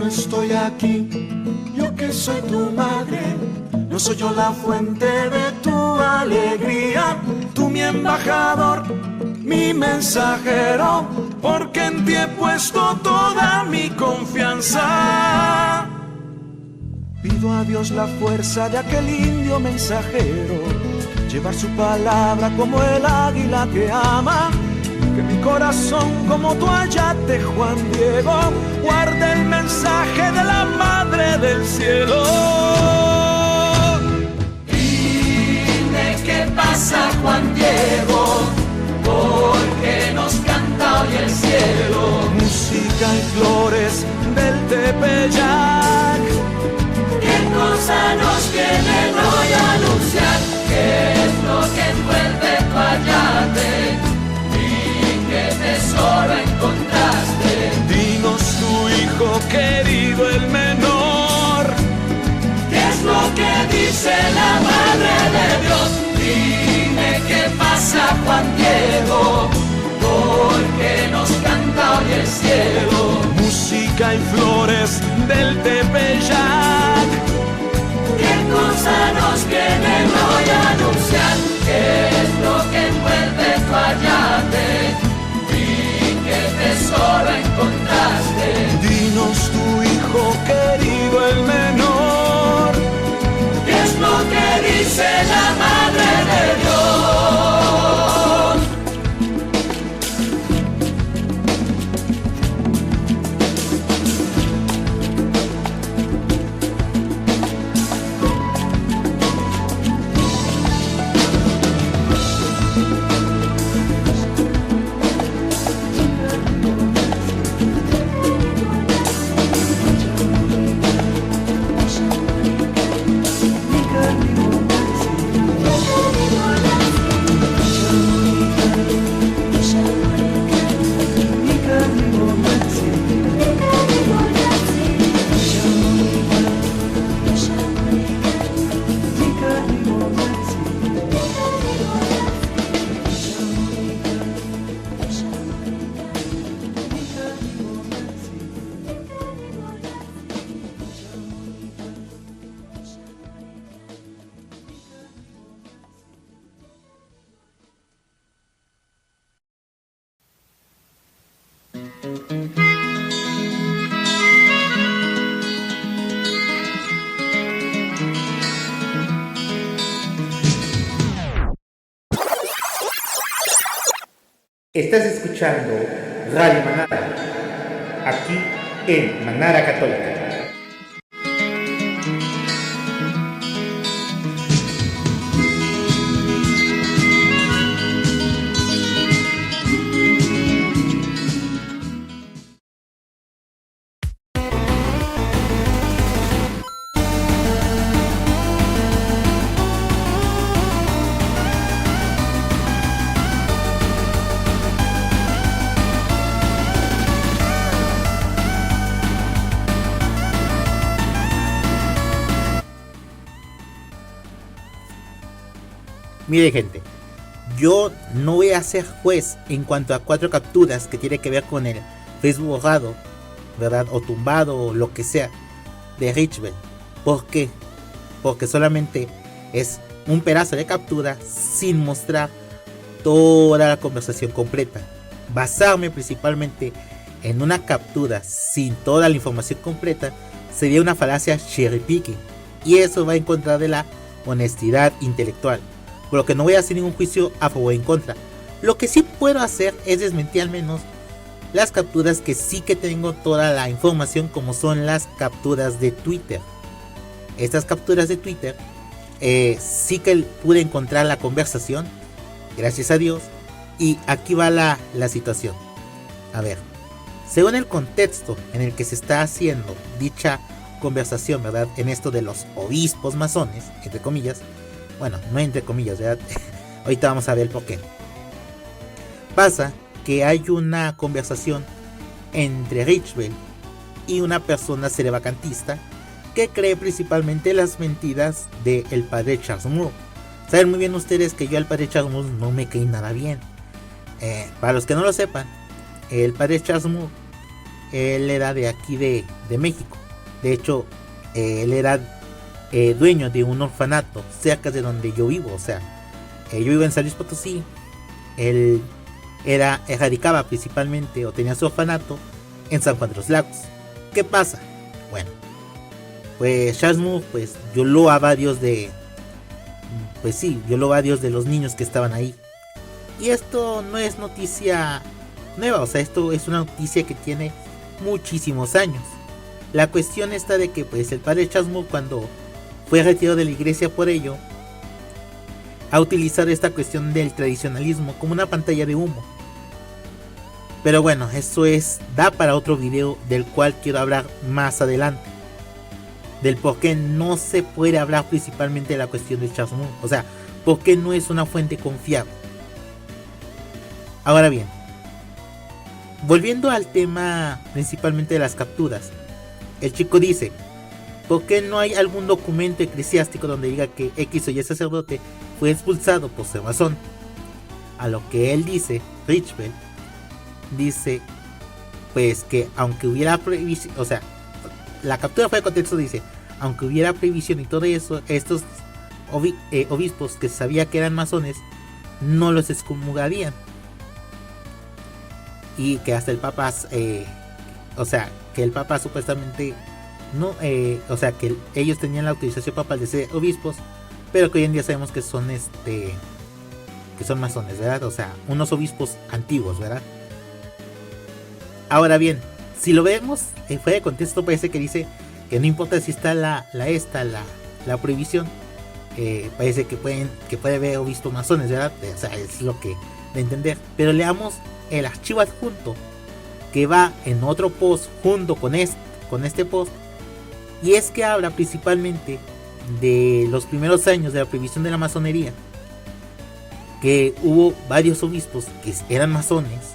no estoy aquí, yo que soy tu madre, no soy yo la fuente de tu alegría, tú mi embajador, mi mensajero, porque en ti he puesto toda mi confianza. Pido a Dios la fuerza de aquel indio mensajero, llevar su palabra como el águila que ama, que mi corazón como tu ayate Juan Diego guarde el mensaje de la Madre del Cielo. Dime qué pasa, Juan Diego, porque nos canta hoy el cielo. Música y flores del Tepeyac, ¿qué cosa nos vienen hoy a anunciar? ¿Qué es lo que envuelve tu ayate? ¿Y qué tesoro encontraste? Dinos tu hijo querido, el menor, ¿qué es lo que dice la Madre de Dios? Dime qué pasa, Juan Diego, porque nos canta hoy el cielo. Música y flores del Tepeyac, ¿qué cosa nos vienen hoy a anunciar? ¿Qué es lo que envuelve tu ayate? ¿Y qué tesoro encontraste? Dinos tu hijo querido, el menor, ¿qué es lo que dice la Madre de Dios? Estás escuchando Radio Manara, aquí en Manara Católica. Mire, gente, yo no voy a ser juez en cuanto a 4 capturas que tiene que ver con el Facebook borrado, ¿verdad? O tumbado o lo que sea de Richbel. ¿Por qué? Porque solamente es un pedazo de captura sin mostrar toda la conversación completa. Basarme principalmente en una captura sin toda la información completa sería una falacia cherry picking, y eso va en contra de la honestidad intelectual, por lo que no voy a hacer ningún juicio a favor o en contra. Lo que sí puedo hacer es desmentir al menos las capturas que sí que tengo toda la información, como son las capturas de Twitter. Estas capturas de Twitter sí que pude encontrar la conversación, gracias a Dios, y aquí va la situación. A ver, según el contexto en el que se está haciendo dicha conversación, ¿verdad? En esto de los obispos masones, entre comillas, bueno, no entre comillas, ¿verdad? Ahorita vamos a ver por qué. Pasa que hay una conversación entre Richbel y una persona cerebacantista que cree principalmente las mentiras del padre Charles Moore. Saben muy bien ustedes que yo al padre Charles Moore no me caí nada bien. Para los que no lo sepan, el padre Charles Moore él era de aquí de México. De hecho, él era dueño de un orfanato cerca de donde yo vivo. O sea, yo vivo en San Luis Potosí. Él radicaba principalmente, o tenía su orfanato en San Juan de los Lagos. ¿Qué pasa? Bueno, pues Charles Moore, pues violó a varios de los niños que estaban ahí. Y esto no es noticia nueva, o sea, esto es una noticia que tiene muchísimos años. La cuestión está de que pues el padre Charles Moore, cuando fue retirado de la iglesia por ello, ha utilizado esta cuestión del tradicionalismo como una pantalla de humo. Pero bueno, eso da para otro video, del cual quiero hablar más adelante, del por qué no se puede hablar principalmente de la cuestión de Charles Moore, o sea, por qué no es una fuente confiable. Ahora bien, volviendo al tema principalmente de las capturas, el chico dice: ¿por qué no hay algún documento eclesiástico donde diga que X o Y sacerdote fue expulsado por ser masón? A lo que él dice, Richbell dice pues que aunque hubiera prohibición, o sea, la captura fuera de contexto, dice, aunque hubiera prohibición y todo eso, estos obispos que sabía que eran masones no los excomulgarían, y que hasta el papa, o sea, que el papa supuestamente no, o sea, que ellos tenían la autorización papal de ser obispos, pero que hoy en día sabemos que son que son masones, ¿verdad? O sea, unos obispos antiguos, ¿verdad? Ahora bien, si lo vemos fuera de contexto, parece que dice que no importa si está la prohibición, parece que puede haber obispos masones, ¿verdad? O sea, es lo que de entender. Pero leamos el archivo adjunto que va en otro post junto con este post, y es que habla principalmente de los primeros años de la prohibición de la masonería, que hubo varios obispos que eran masones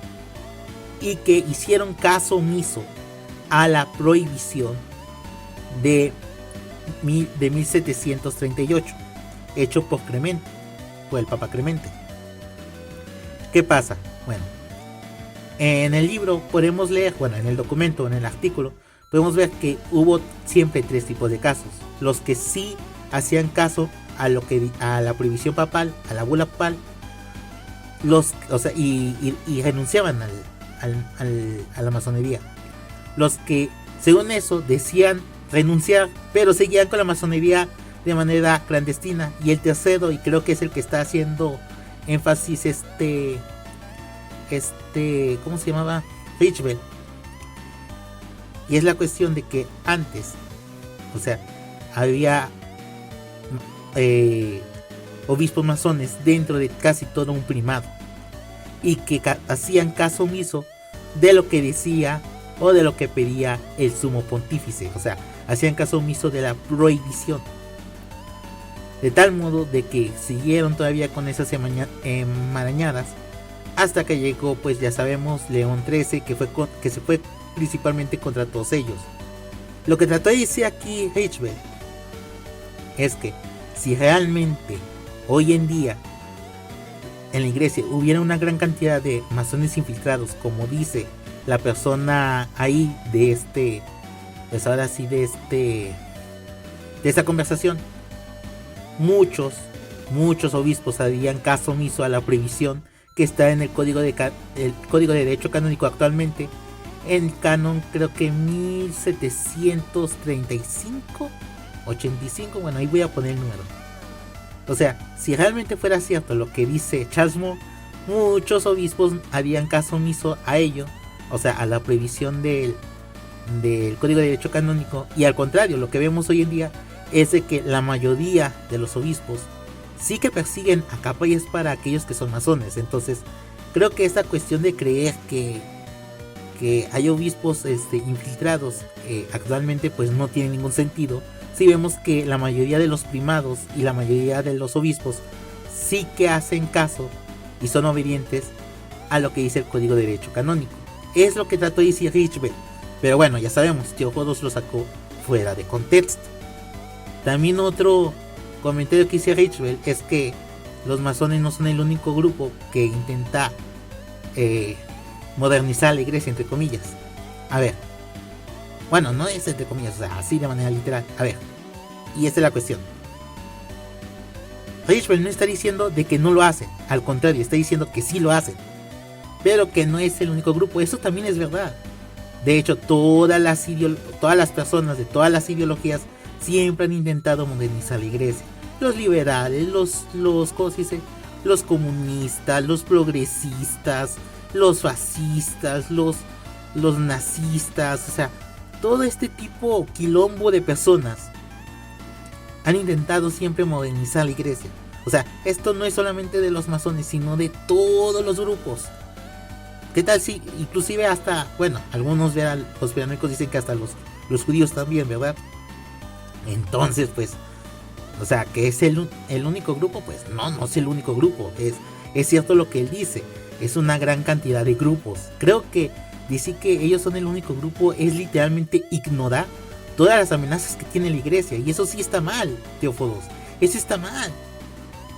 y que hicieron caso omiso a la prohibición de 1738, hecho por Clemente, por el Papa Clemente. ¿Qué pasa? Bueno, en el libro podemos leer, bueno, en el documento, en el artículo, podemos ver que hubo siempre tres tipos de casos: los que sí hacían caso a la prohibición papal, a la bula papal, y renunciaban a la masonería; los que según eso decían renunciar, pero seguían con la masonería de manera clandestina; y el tercero, y creo que es el que está haciendo énfasis ¿cómo se llamaba? Richbell. Y es la cuestión de que antes, o sea, había obispos masones dentro de casi todo un primado, y que hacían caso omiso de lo que decía o de lo que pedía el sumo pontífice, o sea, hacían caso omiso de la prohibición, de tal modo de que siguieron todavía con esas enmarañadas hasta que llegó, pues ya sabemos, León XIII, que se fue principalmente contra todos ellos. Lo que trató de decir aquí Richbell es que si realmente hoy en día en la iglesia hubiera una gran cantidad de masones infiltrados, como dice la persona ahí de pues ahora sí de esta conversación, muchos obispos harían caso omiso a la prohibición que está en el código de derecho canónico actualmente, en el canon creo que 1735, 85, bueno, ahí voy a poner el número. O sea, si realmente fuera cierto lo que dice Charles Moore, muchos obispos harían caso omiso a ello, o sea, a la prohibición del código de derecho canónico. Y al contrario, lo que vemos hoy en día es de que la mayoría de los obispos sí que persiguen a capa y espada a aquellos que son masones. Entonces creo que esta cuestión de creer que hay obispos infiltrados actualmente pues no tiene ningún sentido, si vemos que la mayoría de los primados y la mayoría de los obispos sí que hacen caso y son obedientes a lo que dice el código de derecho canónico. Es lo que trató de decir Richbell, pero bueno, ya sabemos, Teóforos lo sacó fuera de contexto. También otro comentario que hice Richbell es que los masones no son el único grupo que intenta modernizar la iglesia, entre comillas. A ver, Bueno, no es entre comillas, o sea, así de manera literal. A ver, y esta es la cuestión. Richwell no está diciendo de que no lo hacen, al contrario, está diciendo que sí lo hacen, pero que no es el único grupo. Eso también es verdad. De hecho, todas las personas de todas las ideologías siempre han intentado modernizar la iglesia. Los liberales, ¿cómo se dice? Los comunistas, los progresistas, los fascistas, los nazistas, o sea, todo este tipo quilombo de personas han intentado siempre modernizar la iglesia. O sea, esto no es solamente de los masones, sino de todos los grupos. ¿Qué tal si inclusive hasta, bueno, algunos conspiranoicos dicen que hasta los judíos también, ¿verdad? Entonces, pues, o sea, que es el único grupo, pues no es el único grupo. Es cierto lo que él dice, es una gran cantidad de grupos. Creo que decir que ellos son el único grupo es literalmente ignorar todas las amenazas que tiene la iglesia. Y eso sí está mal, Teófodos. Eso está mal.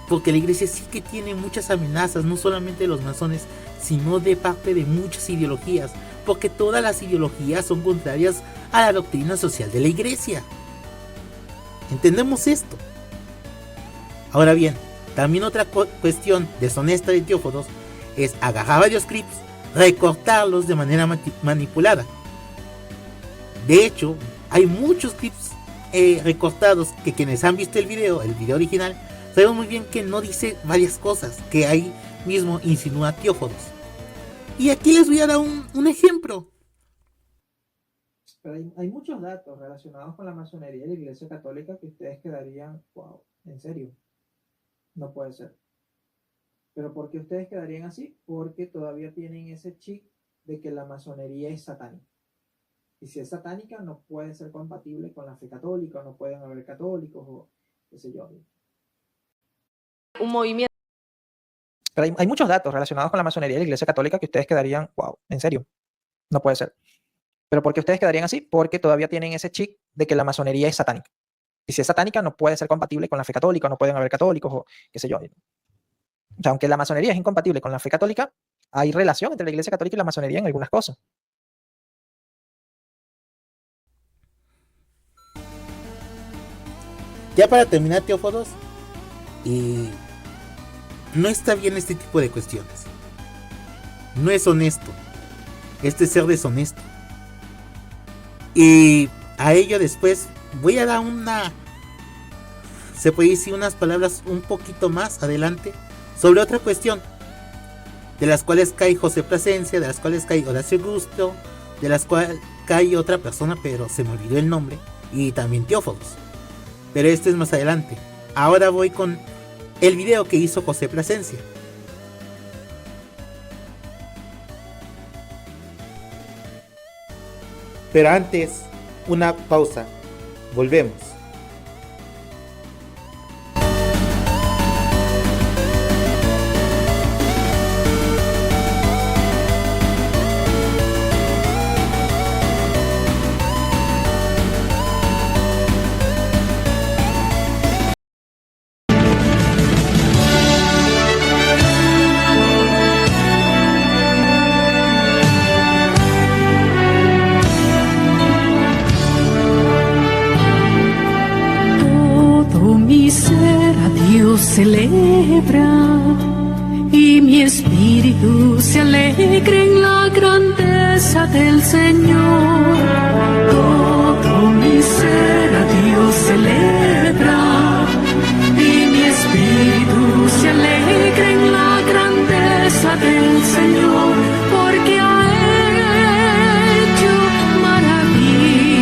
Porque la iglesia sí que tiene muchas amenazas, no solamente de los masones, sino de parte de muchas ideologías. Porque todas las ideologías son contrarias a la doctrina social de la iglesia. ¿Entendemos esto? Ahora bien, también otra cuestión deshonesta de Teófodos es agarrar varios clips, recortarlos de manera manipulada. De hecho, hay muchos clips recortados que quienes han visto el video original, sabemos muy bien que no dice varias cosas que ahí mismo insinúa Teófodos. Y aquí les voy a dar un ejemplo. Pero hay muchos datos relacionados con la masonería y la Iglesia Católica que ustedes quedarían, wow, ¿en serio? No puede ser. ¿Pero por qué ustedes quedarían así? Porque todavía tienen ese chip de que la masonería es satánica. Y si es satánica, no puede ser compatible con la fe católica, no pueden haber católicos o qué sé yo. Un movimiento. Pero hay muchos datos relacionados con la masonería y la Iglesia Católica que ustedes quedarían, wow, ¿en serio? No puede ser. ¿Pero por qué ustedes quedarían así? Porque todavía tienen ese chip de que la masonería es satánica. Y si es satánica, no puede ser compatible con la fe católica, no pueden haber católicos o qué sé yo. O sea, aunque la masonería es incompatible con la fe católica, hay relación entre la Iglesia Católica y la masonería en algunas cosas. Ya para terminar, Teófodos, no está bien este tipo de cuestiones. No es honesto. Este es ser deshonesto. Y a ello después voy a dar se puede decir unas palabras un poquito más adelante sobre otra cuestión, de las cuales cae José Plasencia, de las cuales cae Horacio Gusto, de las cuales cae otra persona, pero se me olvidó el nombre, y también Teófodos. Pero esto es más adelante. Ahora voy con el video que hizo José Plasencia. Pero antes, una pausa. Volvemos. Celebra y mi espíritu se alegra en la grandeza del Señor. Todo mi ser a Dios celebra y mi espíritu se alegra en la grandeza del Señor, porque ha hecho maravillas,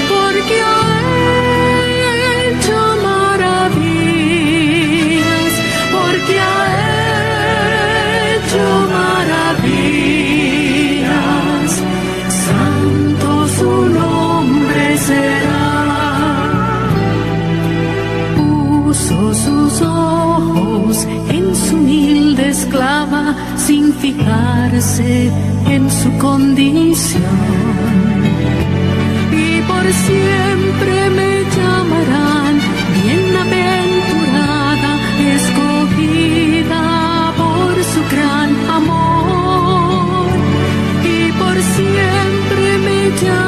porque ha hecho maravillas, porque ha hecho maravillas. Santo su nombre será. Puso sus ojos en su humilde esclava sin fijarse en su condición, y por siempre me llamarán bienaventurada, escogida por su gran amor, y por siempre me llamarán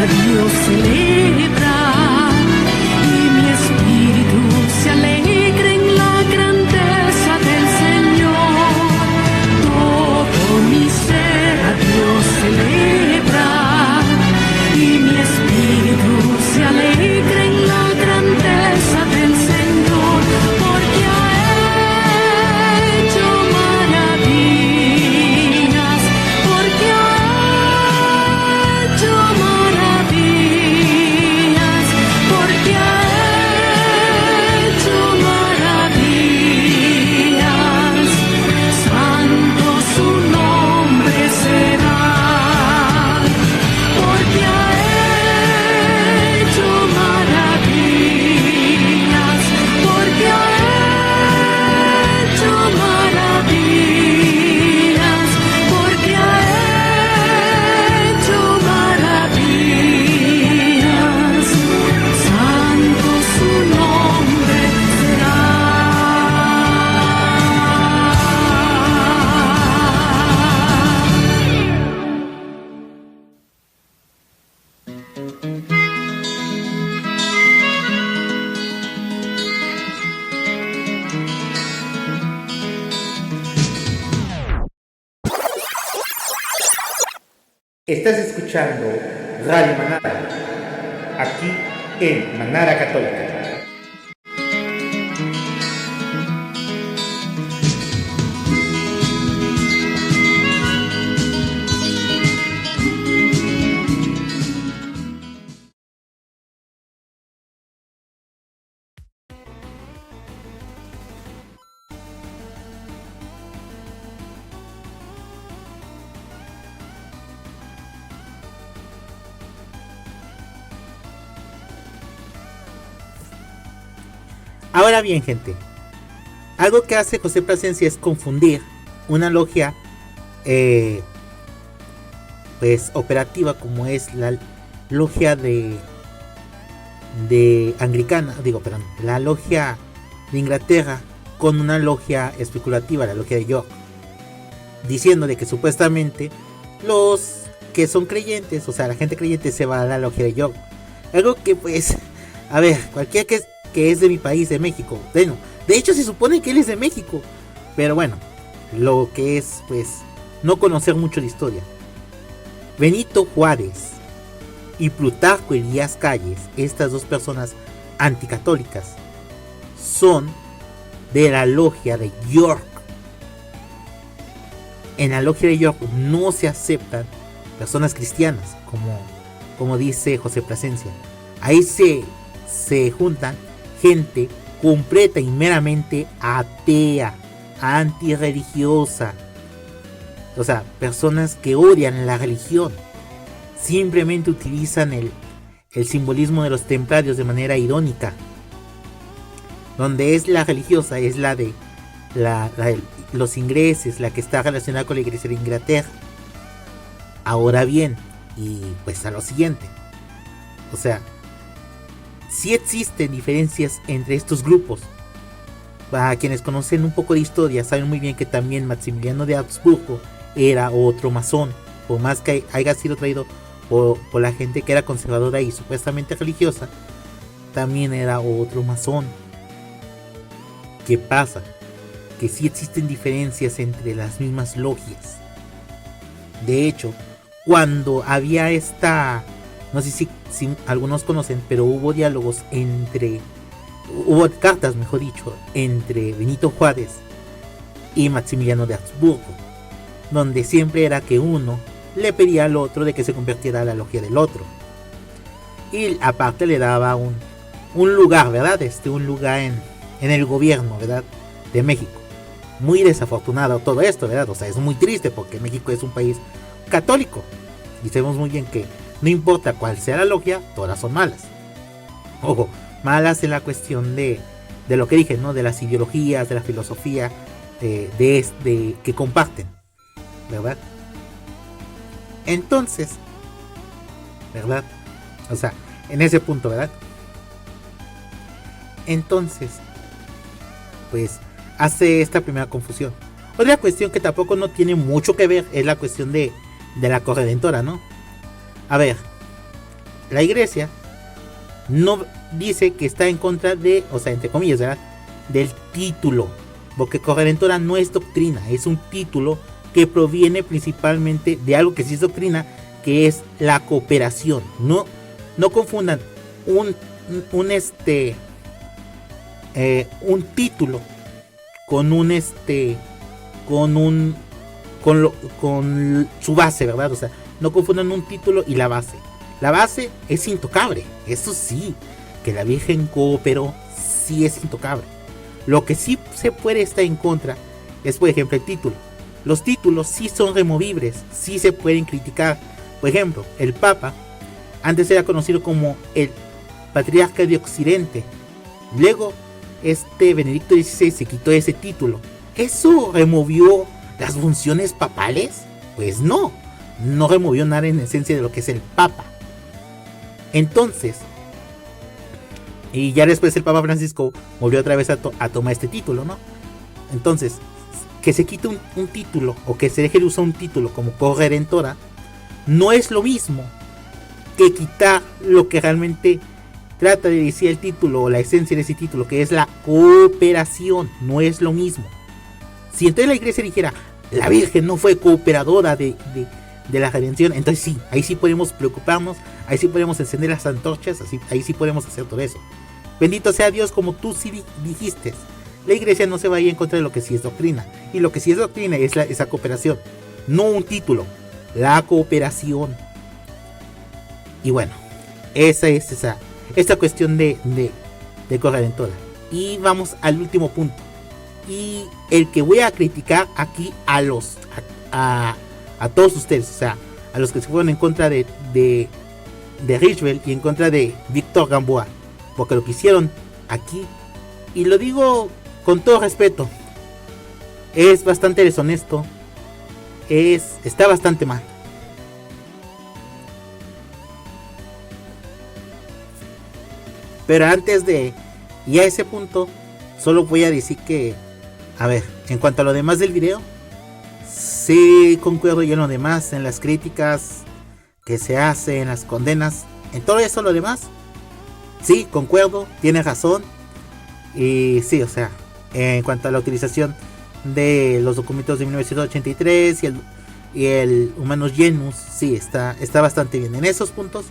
Dios celebra y mi espíritu se alegra en la grandeza del Señor. Todo mi ser a Dios celebra y mi espíritu se alegra en la grandeza del Señor, porque ha hecho maravillas, porque ha hecho maravillas, porque ha hecho maravillas. Santo su nombre será, porque ha hecho maravillas, porque ha hecho maravillas, porque ha hecho maravillas. Santo su nombre será. Estás escuchando Radio Manara, aquí en Manara Católica. Ahora bien, gente, algo que hace José Plasencia es confundir una logia pues operativa como es la logia de anglicana, la logia de Inglaterra con una logia especulativa, la logia de York, diciendo de que supuestamente los que son creyentes, o sea, la gente creyente se va a la logia de York. Algo que pues, a ver, cualquiera que es de mi país, de México, bueno, de hecho se supone que él es de México, pero bueno, lo que es pues no conocer mucho la historia. Benito Juárez y Plutarco Elías Calles, estas dos personas anticatólicas, son de la logia de York. En la logia de York no se aceptan personas cristianas, como dice José Plasencia. Ahí se juntan gente completa y meramente atea, antirreligiosa. O sea, personas que odian la religión. Simplemente utilizan el simbolismo de los templarios de manera irónica. Donde es la religiosa, es la de los ingleses, la que está relacionada con la iglesia de Inglaterra. Ahora bien, y pues a lo siguiente. O sea, sí existen diferencias entre estos grupos. Para quienes conocen un poco de historia, saben muy bien que también Maximiliano de Habsburgo era otro masón. Por más que haya sido traído por la gente que era conservadora y supuestamente religiosa, también era otro masón. ¿Qué pasa? Que sí existen diferencias entre las mismas logias. De hecho, cuando había no sé si algunos conocen, pero hubo diálogos hubo cartas, mejor dicho, entre Benito Juárez y Maximiliano de Habsburgo, donde siempre era que uno le pedía al otro de que se convirtiera a la logia del otro, y aparte le daba un lugar, ¿verdad? Un lugar en el gobierno, ¿verdad? De México. Muy desafortunado todo esto, ¿verdad? O sea, es muy triste porque México es un país católico y sabemos muy bien que no importa cuál sea la logia, todas son malas. Ojo, malas en la cuestión de lo que dije, ¿no? De las ideologías, de la filosofía que comparten, ¿verdad? Entonces, ¿verdad? O sea, en ese punto, ¿verdad? Entonces, pues, hace esta primera confusión. Otra cuestión que tampoco no tiene mucho que ver es la cuestión de la corredentora, ¿no? A ver, la iglesia no dice que está en contra de, o sea, entre comillas, ¿verdad?, del título, porque corredentora no es doctrina, es un título que proviene principalmente de algo que sí es doctrina, que es la cooperación. No confundan un título con su base, ¿verdad? O sea, no confundan un título y la base. La base es intocable, eso sí, que la Virgen cooperó, sí es intocable. Lo que sí se puede estar en contra es, por ejemplo, el título. Los títulos sí son removibles, sí se pueden criticar. Por ejemplo, el Papa antes era conocido como el Patriarca de Occidente. Luego, Benedicto XVI se quitó ese título. ¿Eso removió las funciones papales? Pues no removió nada en esencia de lo que es el Papa. Entonces, y ya después el Papa Francisco volvió otra vez a tomar este título, ¿no? Entonces, que se quite un título o que se deje de usar un título como corredentora no es lo mismo que quitar lo que realmente trata de decir el título o la esencia de ese título, que es la cooperación. No es lo mismo. Si entonces la iglesia dijera, la Virgen no fue cooperadora de la redención, entonces sí, ahí sí podemos preocuparnos, ahí sí podemos encender las antorchas, ahí sí podemos hacer todo eso. Bendito sea Dios, como tú sí dijiste, la iglesia no se va a ir en contra de lo que sí es doctrina, y lo que sí es doctrina es esa cooperación, no un título, la cooperación. Y bueno, esa es esta cuestión de corredentora. Y vamos al último punto, y el que voy a criticar aquí a todos ustedes, o sea, a los que se fueron en contra de Richwell y en contra de Víctor Gamboa, porque lo que hicieron aquí, y lo digo con todo respeto, es bastante deshonesto, está bastante mal. Pero antes de ir a ese punto, solo voy a decir que, a ver, en cuanto a lo demás del video, sí concuerdo yo en lo demás, en las críticas que se hacen, en las condenas, en todo eso lo demás, sí, concuerdo, tiene razón. Y sí, o sea, en cuanto a la utilización de los documentos de 1983 y el Humanus Genus, sí, está bastante bien. En esos puntos,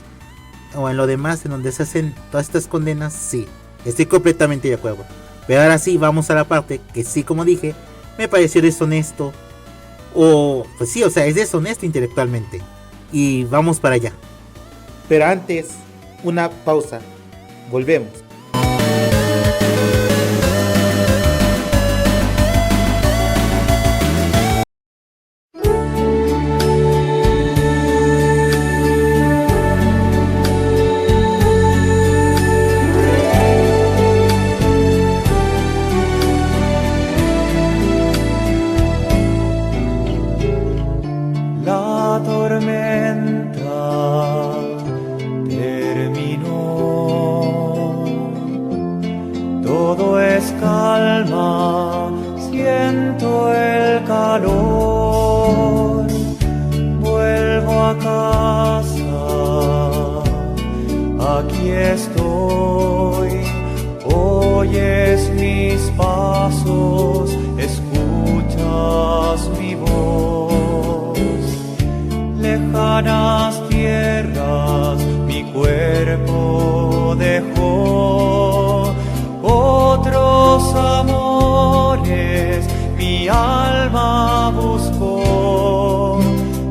o en lo demás, en donde se hacen todas estas condenas, sí, estoy completamente de acuerdo. Pero ahora sí, vamos a la parte que sí, como dije, me pareció deshonesto. O, pues sí, o sea, es deshonesto intelectualmente. Y vamos para allá. Pero antes, una pausa. Volvemos. La tormenta terminó, todo es calma, siento el calor, vuelvo a casa, aquí estoy, oyes mis pasos, escuchas mi voz. Lejanas tierras mi cuerpo dejó, otros amores mi alma buscó.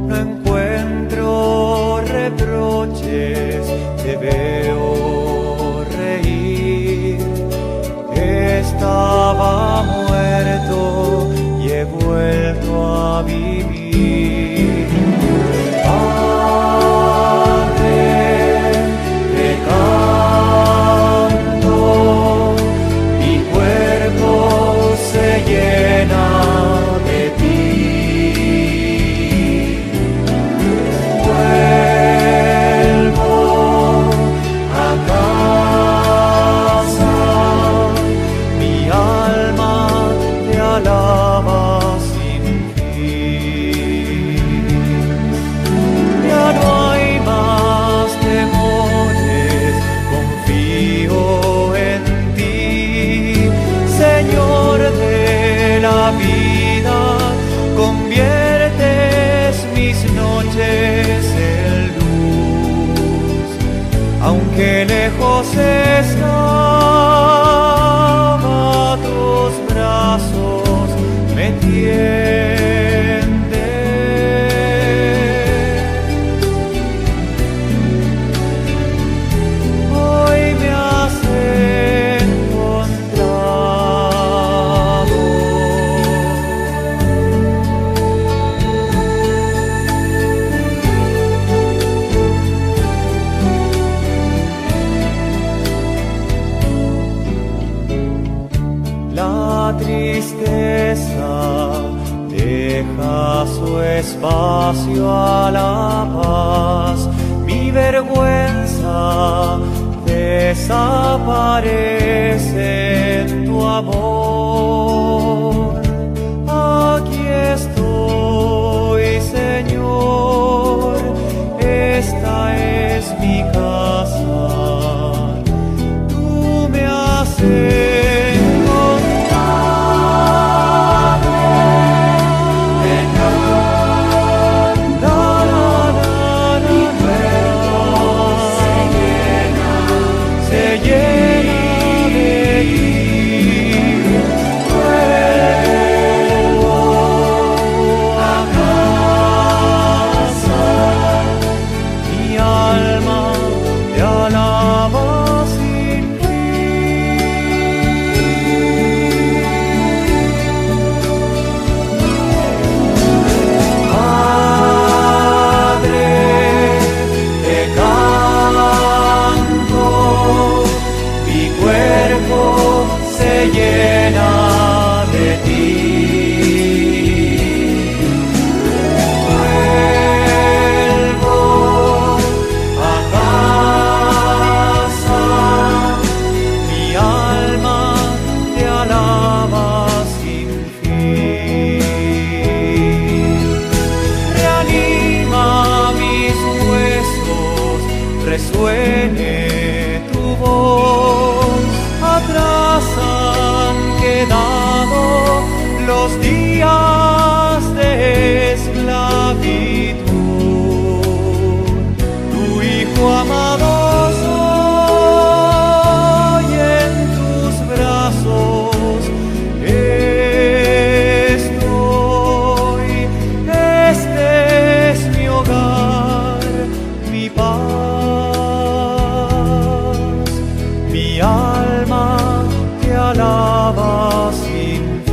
No encuentro reproches, te veo reír. Estaba muerto y he vuelto a vivir. aunque lejos estaba, tus brazos me tienden. Hoy me has encontrado. La tristeza deja su espacio a la paz, mi vergüenza desaparece en tu amor. Aquí estoy, Señor, esta es mi casa, tú me has resuene tu voz. Atrás han quedado los días de esclavitud. Tu hijo amado soy, en tus brazos estoy. Este es mi hogar, mi paz, mi alma te alaba sin fin.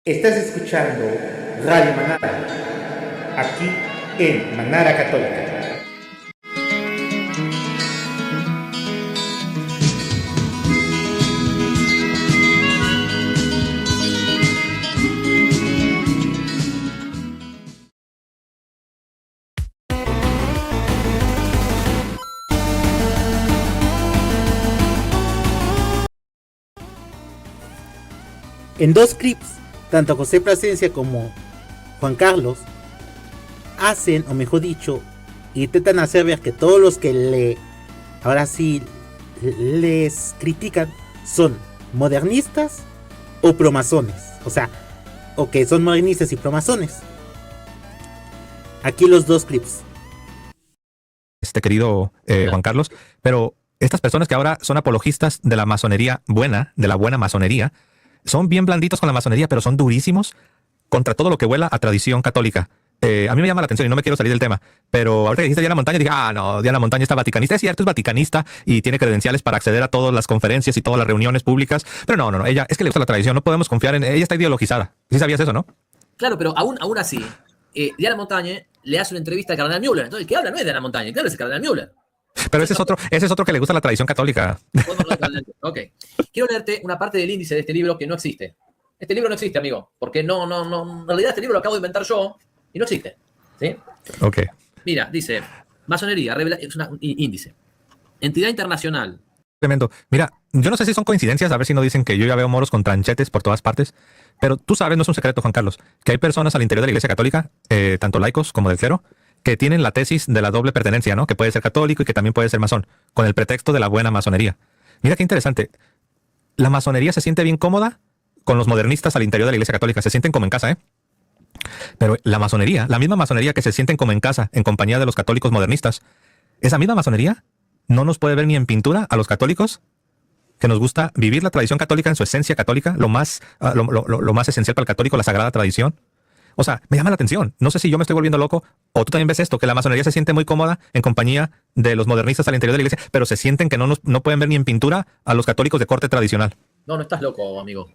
Estás escuchando Radio Manara, aquí en Manara Católica. En dos clips, tanto José Plasencia como Juan Carlos hacen, o mejor dicho, intentan hacer ver que todos los que ahora sí les critican son modernistas o promasones, o sea, o que son modernistas y promasones. Aquí los dos clips. Querido Juan Carlos, pero estas personas que ahora son apologistas de la masonería buena, de la buena masonería, son bien blanditos con la masonería, pero son durísimos contra todo lo que huela a tradición católica. A mí me llama la atención y no me quiero salir del tema, pero ahorita que dijiste Diana Montaña, dije, no, Diana Montaña está vaticanista. Es cierto, es vaticanista y tiene credenciales para acceder a todas las conferencias y todas las reuniones públicas, pero no, ella es que le gusta la tradición, no podemos confiar en ella, está ideologizada. ¿Sí sabías eso, no? Claro, pero aún así, Diana Montaña le hace una entrevista al cardenal Müller, entonces el que habla no es Diana Montaña, el que habla es el cardenal Müller. Pero ese es otro que le gusta la tradición católica. Ok. Quiero leerte una parte del índice de este libro que no existe. Este libro no existe, amigo, porque no, en realidad este libro lo acabo de inventar yo y no existe. ¿Sí? Ok. Mira, dice, masonería, es un índice. Entidad internacional. Tremendo. Mira, yo no sé si son coincidencias, a ver si no dicen que yo ya veo moros con tranchetes por todas partes, pero tú sabes, no es un secreto, Juan Carlos, que hay personas al interior de la Iglesia Católica, tanto laicos como del clero, que tienen la tesis de la doble pertenencia, ¿no? Que puede ser católico y que también puede ser masón, con el pretexto de la buena masonería. Mira qué interesante. La masonería se siente bien cómoda con los modernistas al interior de la Iglesia Católica, se sienten como en casa, ¿eh? Pero la masonería, la misma masonería que se sienten como en casa en compañía de los católicos modernistas, esa misma masonería no nos puede ver ni en pintura a los católicos que nos gusta vivir la tradición católica en su esencia católica, lo más esencial para el católico, la sagrada tradición. O sea, me llama la atención. No sé si yo me estoy volviendo loco o tú también ves esto, que la masonería se siente muy cómoda en compañía de los modernistas al interior de la iglesia, pero se sienten que no pueden ver ni en pintura a los católicos de corte tradicional. No estás loco, amigo.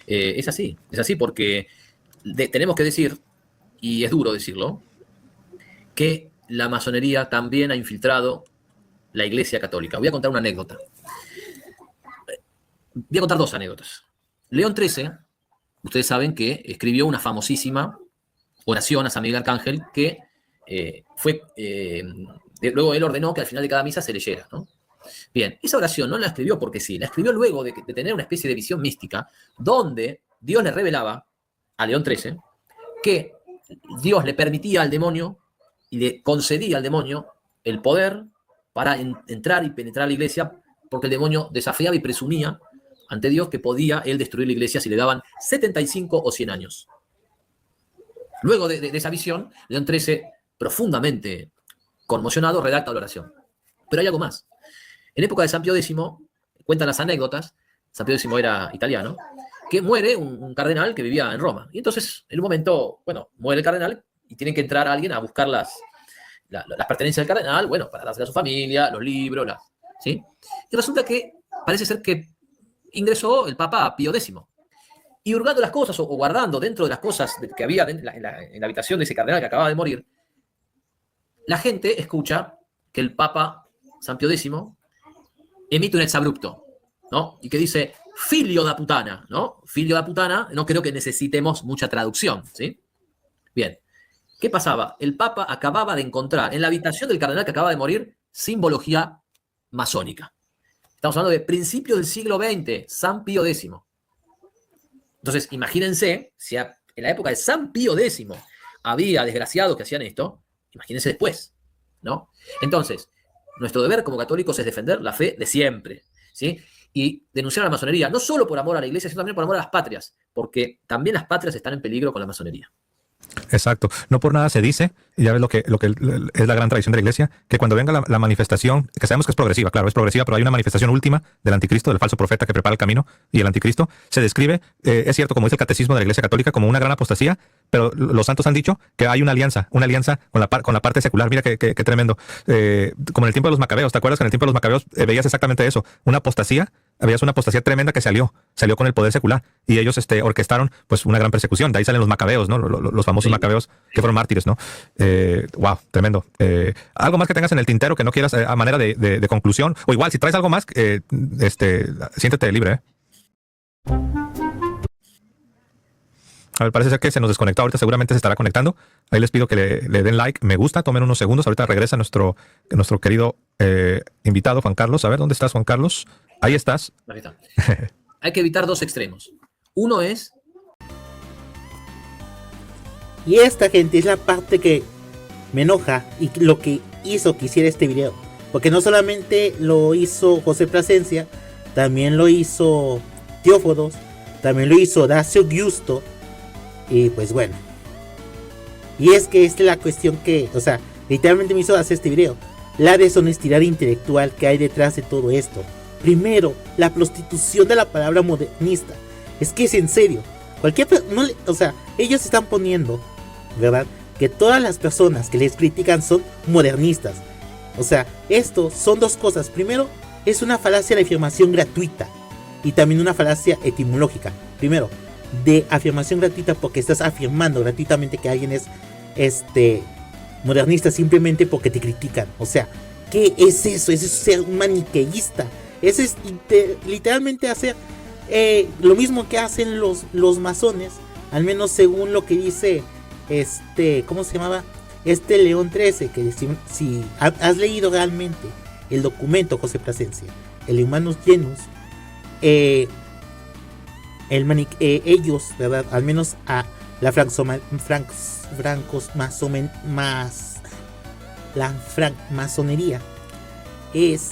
Es así porque tenemos que decir, y es duro decirlo, que la masonería también ha infiltrado la Iglesia Católica. Voy a contar una anécdota. Voy a contar dos anécdotas. León XIII, ustedes saben que escribió una famosísima oración a San Miguel Arcángel que luego él ordenó que al final de cada misa se leyera, ¿no? Bien, esa oración no la escribió porque sí, la escribió luego de tener una especie de visión mística donde Dios le revelaba a León XIII que Dios le permitía al demonio y le concedía al demonio el poder para entrar y penetrar a la iglesia, porque el demonio desafiaba y presumía ante Dios que podía él destruir la iglesia si le daban 75 o 100 años. Luego de esa visión, León XIII, profundamente conmocionado, redacta la oración. Pero hay algo más. En época de San Pío X, cuentan las anécdotas, San Pío X era italiano, que muere un cardenal que vivía en Roma. Y entonces, en un momento, muere el cardenal y tienen que entrar a alguien a buscar las pertenencias del cardenal, para darse a su familia, los libros, ¿sí? Y resulta que parece ser que ingresó el Papa Pío X. Y hurgando las cosas, o guardando dentro de las cosas que había en la habitación de ese cardenal que acababa de morir, la gente escucha que el Papa San Pío X emite un exabrupto, ¿no? Y que dice, filio da putana, ¿no? Filio da putana, no creo que necesitemos mucha traducción, ¿sí? Bien. ¿Qué pasaba? El Papa acababa de encontrar en la habitación del cardenal que acaba de morir simbología masónica. Estamos hablando de principios del siglo XX, San Pío X. Entonces, imagínense, si en la época de San Pío X había desgraciados que hacían esto, imagínense después, ¿no? Entonces, nuestro deber como católicos es defender la fe de siempre, ¿sí? Y denunciar a la masonería, no solo por amor a la iglesia, sino también por amor a las patrias, porque también las patrias están en peligro con la masonería. Exacto. No por nada se dice, y ya ves lo que es la gran tradición de la iglesia, que cuando venga la manifestación, que sabemos que es progresiva, claro, es progresiva, pero hay una manifestación última del anticristo, del falso profeta que prepara el camino, y el anticristo se describe, es cierto, como dice el catecismo de la iglesia católica, como una gran apostasía, pero los santos han dicho que hay una alianza con la parte secular. Mira qué tremendo. Como en el tiempo de los macabeos, ¿te acuerdas que en el tiempo de los macabeos veías exactamente eso? Una apostasía, veías una apostasía tremenda que salió con el poder secular, y ellos orquestaron pues una gran persecución. De ahí salen los macabeos, ¿no? Los famosos macabeos que fueron mártires, ¿no? Wow, tremendo. Algo más que tengas en el tintero que no quieras a manera de conclusión, o igual si traes algo más, siéntete libre, ¿eh? A ver, parece ser que se nos desconectó. Ahorita seguramente se estará conectando. Ahí les pido que le den like, me gusta, tomen unos segundos. Ahorita regresa nuestro querido invitado, Juan Carlos. A ver, ¿dónde estás, Juan Carlos? Ahí estás. Ahí está. Hay que evitar dos extremos. Uno es... Y esta, gente, es la parte que me enoja y lo que hizo que hiciera este video. Porque no solamente lo hizo José Plasencia, también lo hizo Teófodos, también lo hizo Dacio Giusto. Y pues bueno. Y es que esta es la cuestión que, o sea, literalmente me hizo hacer este video. La deshonestidad intelectual que hay detrás de todo esto. Primero, la prostitución de la palabra modernista. Es que es en serio. Ellos están poniendo, ¿verdad?, que todas las personas que les critican son modernistas. O sea, esto son dos cosas. Primero, es una falacia de afirmación gratuita. Y también una falacia etimológica. Primero, de afirmación gratuita porque estás afirmando gratuitamente que alguien es modernista simplemente porque te critican. O sea, ¿qué es eso? Eso es ser un maniqueísta. Eso es literalmente hacer lo mismo que hacen los masones, al menos según lo que dice ¿cómo se llamaba? Este León 13, que si has leído realmente el documento, José Plasencia, el Humanus Genus, ellos, ¿verdad? Al menos a la francmasonería es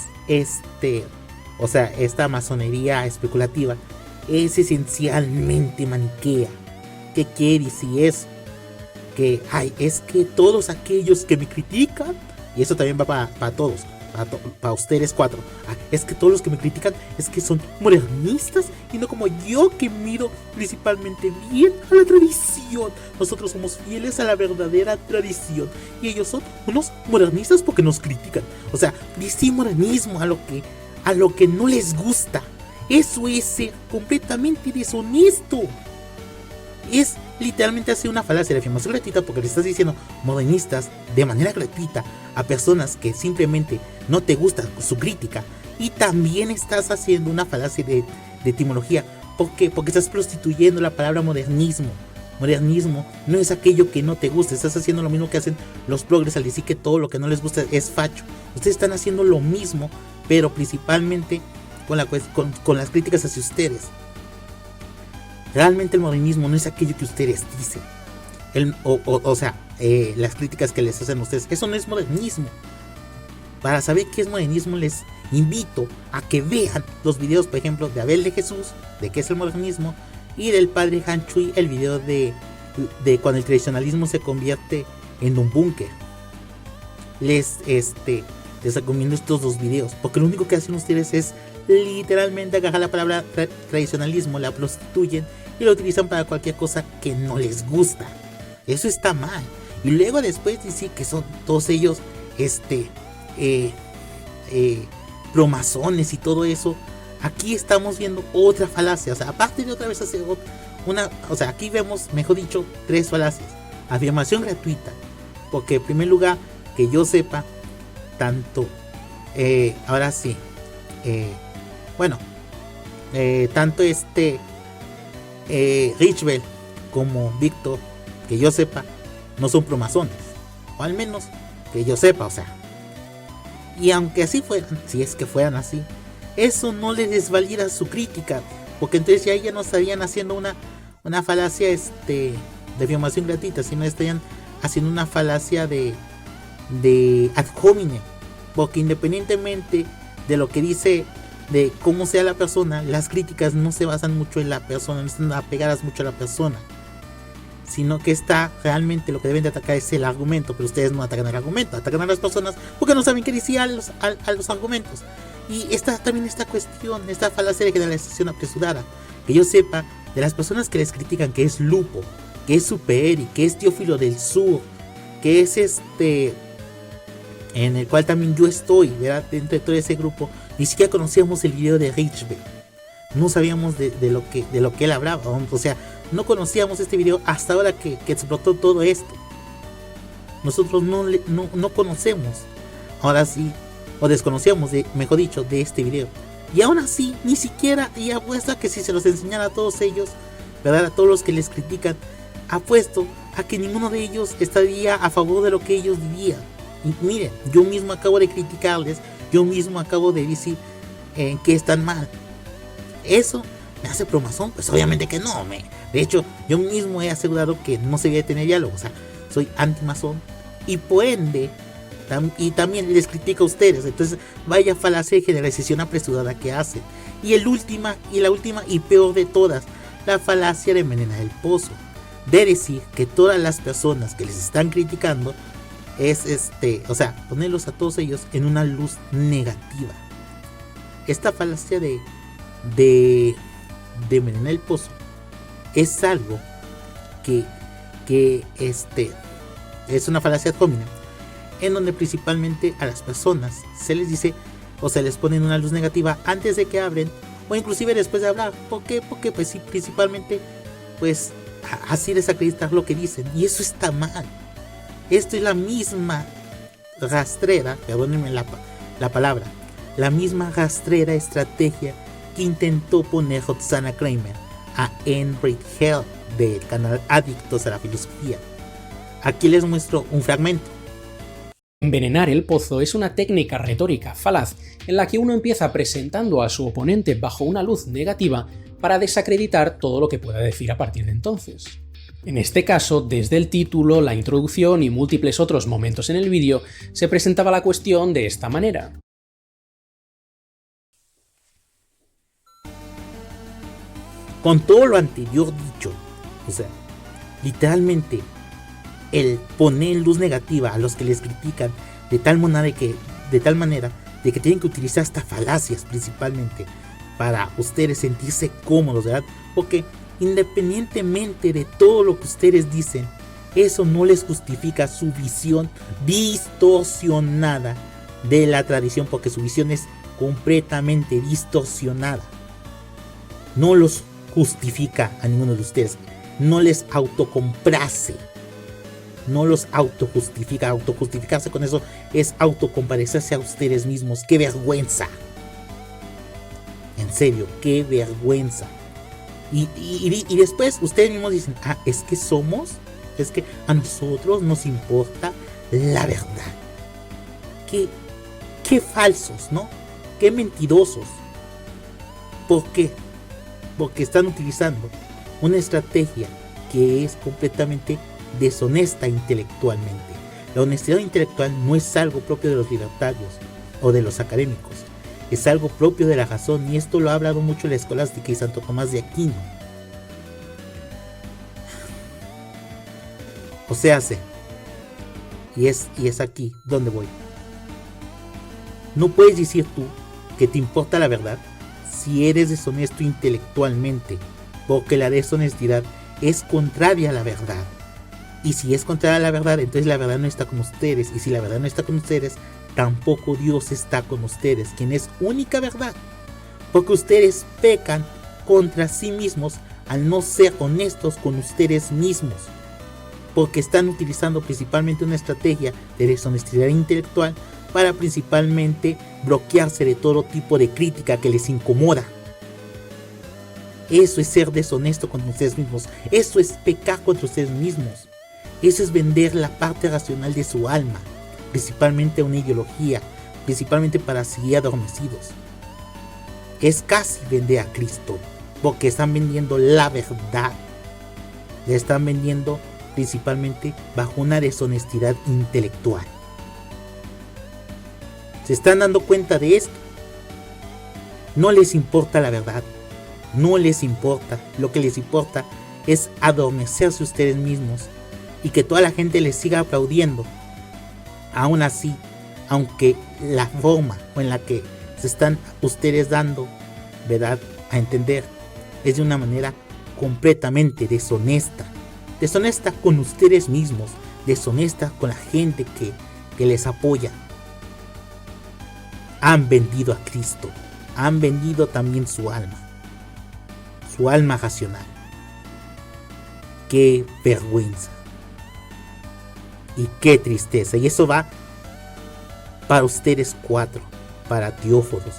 o sea, esta masonería especulativa es esencialmente maniquea. ¿Qué quiere decir eso? Que es que todos aquellos que me critican, y eso también va para todos, para ustedes cuatro, es que todos los que me critican es que son modernistas y no como yo, que miro principalmente bien a la tradición. Nosotros somos fieles a la verdadera tradición y ellos son unos modernistas porque nos critican. O sea, dice modernismo a lo que no les gusta. Eso es ser completamente deshonesto. Es literalmente hacer una falacia de afirmación gratuita, porque le estás diciendo modernistas de manera gratuita a personas que simplemente no te gusta su crítica, y también estás haciendo una falacia de etimología. ¿Por qué? Porque estás prostituyendo la palabra modernismo. Modernismo no es aquello que no te gusta. Estás haciendo lo mismo que hacen los progres al decir que todo lo que no les gusta es facho. Ustedes están haciendo lo mismo, pero principalmente con las críticas hacia ustedes. Realmente el modernismo no es aquello que ustedes dicen. Las críticas que les hacen a ustedes, eso no es modernismo. Para saber qué es modernismo, les invito a que vean los videos, por ejemplo, de Abel de Jesús, de qué es el modernismo, y del padre Han Chui, el video de cuando el tradicionalismo se convierte en un búnker. Les recomiendo estos dos videos, porque lo único que hacen ustedes es literalmente agarrar la palabra tradicionalismo, la prostituyen y la utilizan para cualquier cosa que no les gusta. Eso está mal. Y luego después decir que son todos ellos promasones y todo eso. Aquí estamos viendo otra falacia. O sea, aparte de otra vez hacer aquí vemos, mejor dicho, tres falacias. Afirmación gratuita, porque en primer lugar, que yo sepa, tanto ahora sí, tanto Richbel como Víctor, que yo sepa, no son promasones, o al menos que yo sepa, o sea. Y aunque así fueran, si es que fueran así, eso no les desvalida su crítica, porque entonces ya no estarían haciendo una falacia de afirmación gratuita, sino estarían haciendo una falacia de ad hominem, porque independientemente de lo que dice, de cómo sea la persona, las críticas no se basan mucho en la persona, no están apegadas mucho a la persona, sino que realmente lo que deben de atacar es el argumento. Pero ustedes no atacan el argumento, atacan a las personas porque no saben qué decir a los argumentos. Y también esta cuestión, esta falacia de generalización apresurada, que yo sepa, de las personas que les critican, que es Lupo, que es Superi, que es Teófilo del Sur, que es en el cual también yo estoy, ¿verdad? Dentro de todo ese grupo, ni siquiera conocíamos el video de Richbel. No sabíamos de lo que él hablaba. O sea, no conocíamos este video hasta ahora que explotó todo esto. Nosotros no conocemos, ahora sí, o desconocíamos, mejor dicho, de este video. Y aún así, ni siquiera, y apuesto a que si se los enseñara a todos ellos, ¿verdad? A todos los que les critican, apuesto a que ninguno de ellos estaría a favor de lo que ellos dirían. Y miren, yo mismo acabo de criticarles, yo mismo acabo de decir que están mal. ¿Eso me hace promazón? Pues obviamente que no. De hecho, yo mismo he asegurado que no se debe tener diálogo. O sea, soy antimazón y por ende y también les critico a ustedes. Entonces, vaya falacia de generalización apresurada que hacen. Y la última y peor de todas, la falacia de envenenar el pozo, de decir que todas las personas que les están criticando es ponerlos a todos ellos en una luz negativa. Esta falacia de envenenar el pozo es algo que es una falacia ad hominem, en donde principalmente a las personas se les dice o se les pone en una luz negativa antes de que hablen, o inclusive después de hablar. ¿Por qué? Porque pues sí, principalmente pues así desacreditar lo que dicen, y eso está mal. Esto es la misma rastrera, perdónenme la palabra, la misma rastrera estrategia que intentó poner Roxana Kramer a Enright Hell del canal Adictos a la Filosofía. Aquí les muestro un fragmento. Envenenar el pozo es una técnica retórica falaz en la que uno empieza presentando a su oponente bajo una luz negativa para desacreditar todo lo que pueda decir a partir de entonces. En este caso, desde el título, la introducción y múltiples otros momentos en el vídeo, se presentaba la cuestión de esta manera. Con todo lo anterior dicho, o sea, literalmente, el poner luz negativa a los que les critican de tal manera de que tienen que utilizar hasta falacias principalmente para ustedes sentirse cómodos, ¿verdad? Porque independientemente de todo lo que ustedes dicen, eso no les justifica su visión distorsionada de la tradición, porque su visión es completamente distorsionada. No los justifica a ninguno de ustedes, no les autocomplace, no los autojustifica. Autojustificarse con eso es autocompadecerse a ustedes mismos. ¡Qué vergüenza! En serio, qué vergüenza. Y después ustedes mismos dicen, es que a nosotros nos importa la verdad. Qué falsos, ¿no? Qué mentirosos. ¿Por qué? Porque están utilizando una estrategia que es completamente deshonesta intelectualmente. La honestidad intelectual no es algo propio de los libertarios o de los académicos, es algo propio de la razón, y esto lo ha hablado mucho la escolástica y Santo Tomás de Aquino. O sea, y es aquí donde voy. No puedes decir tú que te importa la verdad si eres deshonesto intelectualmente, porque la deshonestidad es contraria a la verdad. Y si es contraria a la verdad, entonces la verdad no está con ustedes. Y si la verdad no está con ustedes, tampoco Dios está con ustedes, quien es única verdad. Porque ustedes pecan contra sí mismos al no ser honestos con ustedes mismos. Porque están utilizando principalmente una estrategia de deshonestidad intelectual para principalmente bloquearse de todo tipo de crítica que les incomoda. Eso es ser deshonesto con ustedes mismos. Eso es pecar contra ustedes mismos. Eso es vender la parte racional de su alma, principalmente a una ideología, principalmente para seguir adormecidos. Es casi vender a Cristo, porque están vendiendo la verdad. Le están vendiendo principalmente bajo una deshonestidad intelectual. ¿Se están dando cuenta de esto? No les importa la verdad, no les importa. Lo que les importa es adormecerse ustedes mismos y que toda la gente les siga aplaudiendo. Aún así, aunque la forma en la que se están ustedes dando, ¿verdad?, a entender, es de una manera completamente deshonesta. Deshonesta con ustedes mismos, deshonesta con la gente que les apoya. Han vendido a Cristo, han vendido también su alma racional. Qué vergüenza y qué tristeza. Y eso va para ustedes cuatro, para Teóforos,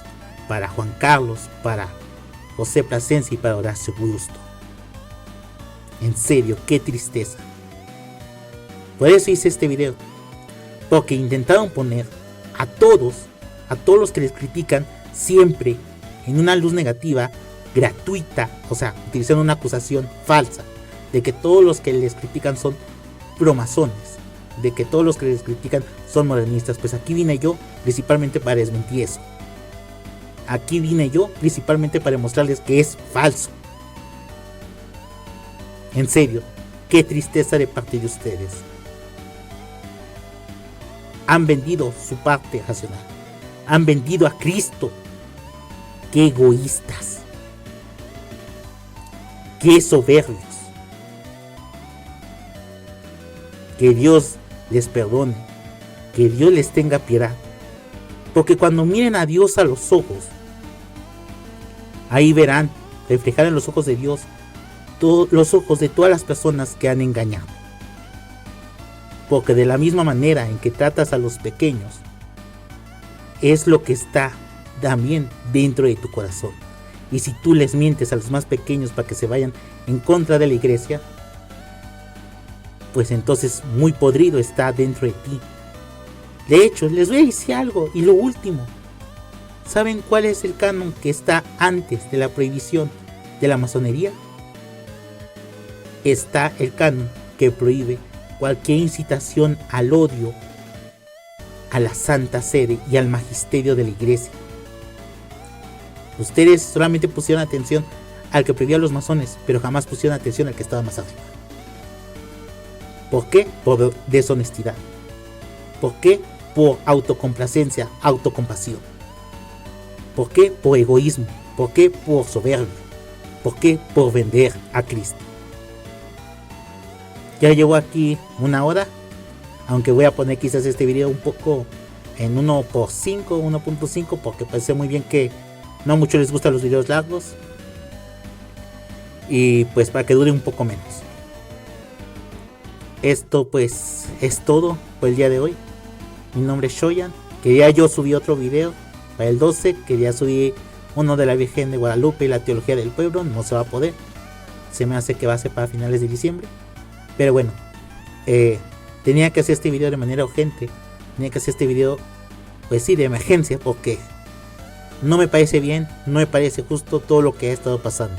para Juan Carlos, para José Plasencia y para Horacio Busto. En serio, qué tristeza. Por eso hice este video, porque intentaron poner a todos los que les critican siempre en una luz negativa gratuita, o sea, utilizando una acusación falsa de que todos los que les critican son promasones, de que todos los que les critican son modernistas. Pues aquí vine yo principalmente para desmentir eso. Aquí vine yo principalmente para mostrarles que es falso. En serio, qué tristeza de parte de ustedes. Han vendido su parte racional. Han vendido a Cristo. Qué egoístas. Qué soberbios. Que Dios les perdone. Que Dios les tenga piedad. Porque cuando miren a Dios a los ojos, ahí verán reflejar en los ojos de Dios los ojos de todas las personas que han engañado. Porque de la misma manera en que tratas a los pequeños, es lo que está también dentro de tu corazón. Y si tú les mientes a los más pequeños para que se vayan en contra de la iglesia, pues entonces muy podrido está dentro de ti. De hecho, les voy a decir algo, y lo último. ¿Saben cuál es el canon que está antes de la prohibición de la masonería? Está el canon que prohíbe cualquier incitación al odio a la Santa Sede y al magisterio de la Iglesia. Ustedes solamente pusieron atención al que prohibía a los masones, pero jamás pusieron atención al que estaba más arriba. ¿Por qué? Por deshonestidad. ¿Por qué? Por autocomplacencia, autocompasión. ¿Por qué? Por egoísmo. ¿Por qué? Por soberbia. ¿Por qué? Por vender a Cristo. Ya llevo aquí 1 hora, aunque voy a poner quizás este video un poco en 1:5, 1.5, porque parece muy bien que no a muchos les gustan los videos largos, y pues para que dure un poco menos. Esto pues es todo por el día de hoy. Mi nombre es Shoyan. Quería yo subir otro video para el 12, quería subir uno de la Virgen de Guadalupe y la teología del pueblo, no se va a poder, se me hace que va a ser para finales de diciembre, pero bueno, tenía que hacer este video de manera urgente, tenía que hacer este video pues sí, de emergencia, porque no me parece bien, no me parece justo todo lo que ha estado pasando.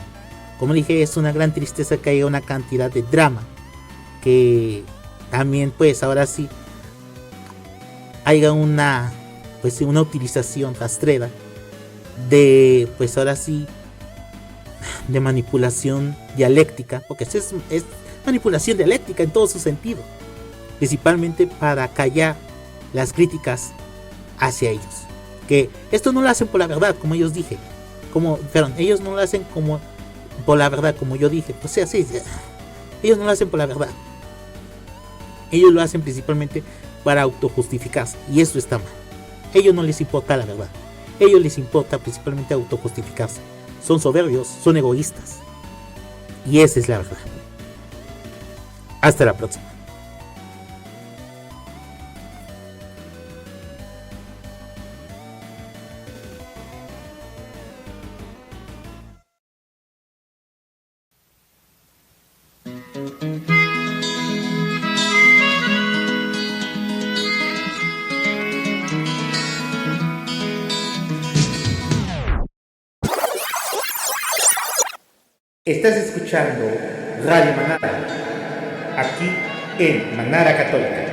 Como dije, es una gran tristeza que haya una cantidad de drama, que también pues ahora sí haya una utilización rastrera de pues ahora sí de manipulación dialéctica, porque es manipulación dialéctica en todo su sentido, principalmente para callar las críticas hacia ellos, que esto no lo hacen por la verdad, como ellos dije, ellos no lo hacen como por la verdad, como yo dije, o sea, sí, ellos no lo hacen por la verdad, ellos lo hacen principalmente para autojustificarse, y eso está mal. A ellos no les importa la verdad, a ellos les importa principalmente autojustificarse, son soberbios, son egoístas, y esa es la verdad. Hasta la próxima. Estás escuchando Radio Manara, aquí en Manara Católica.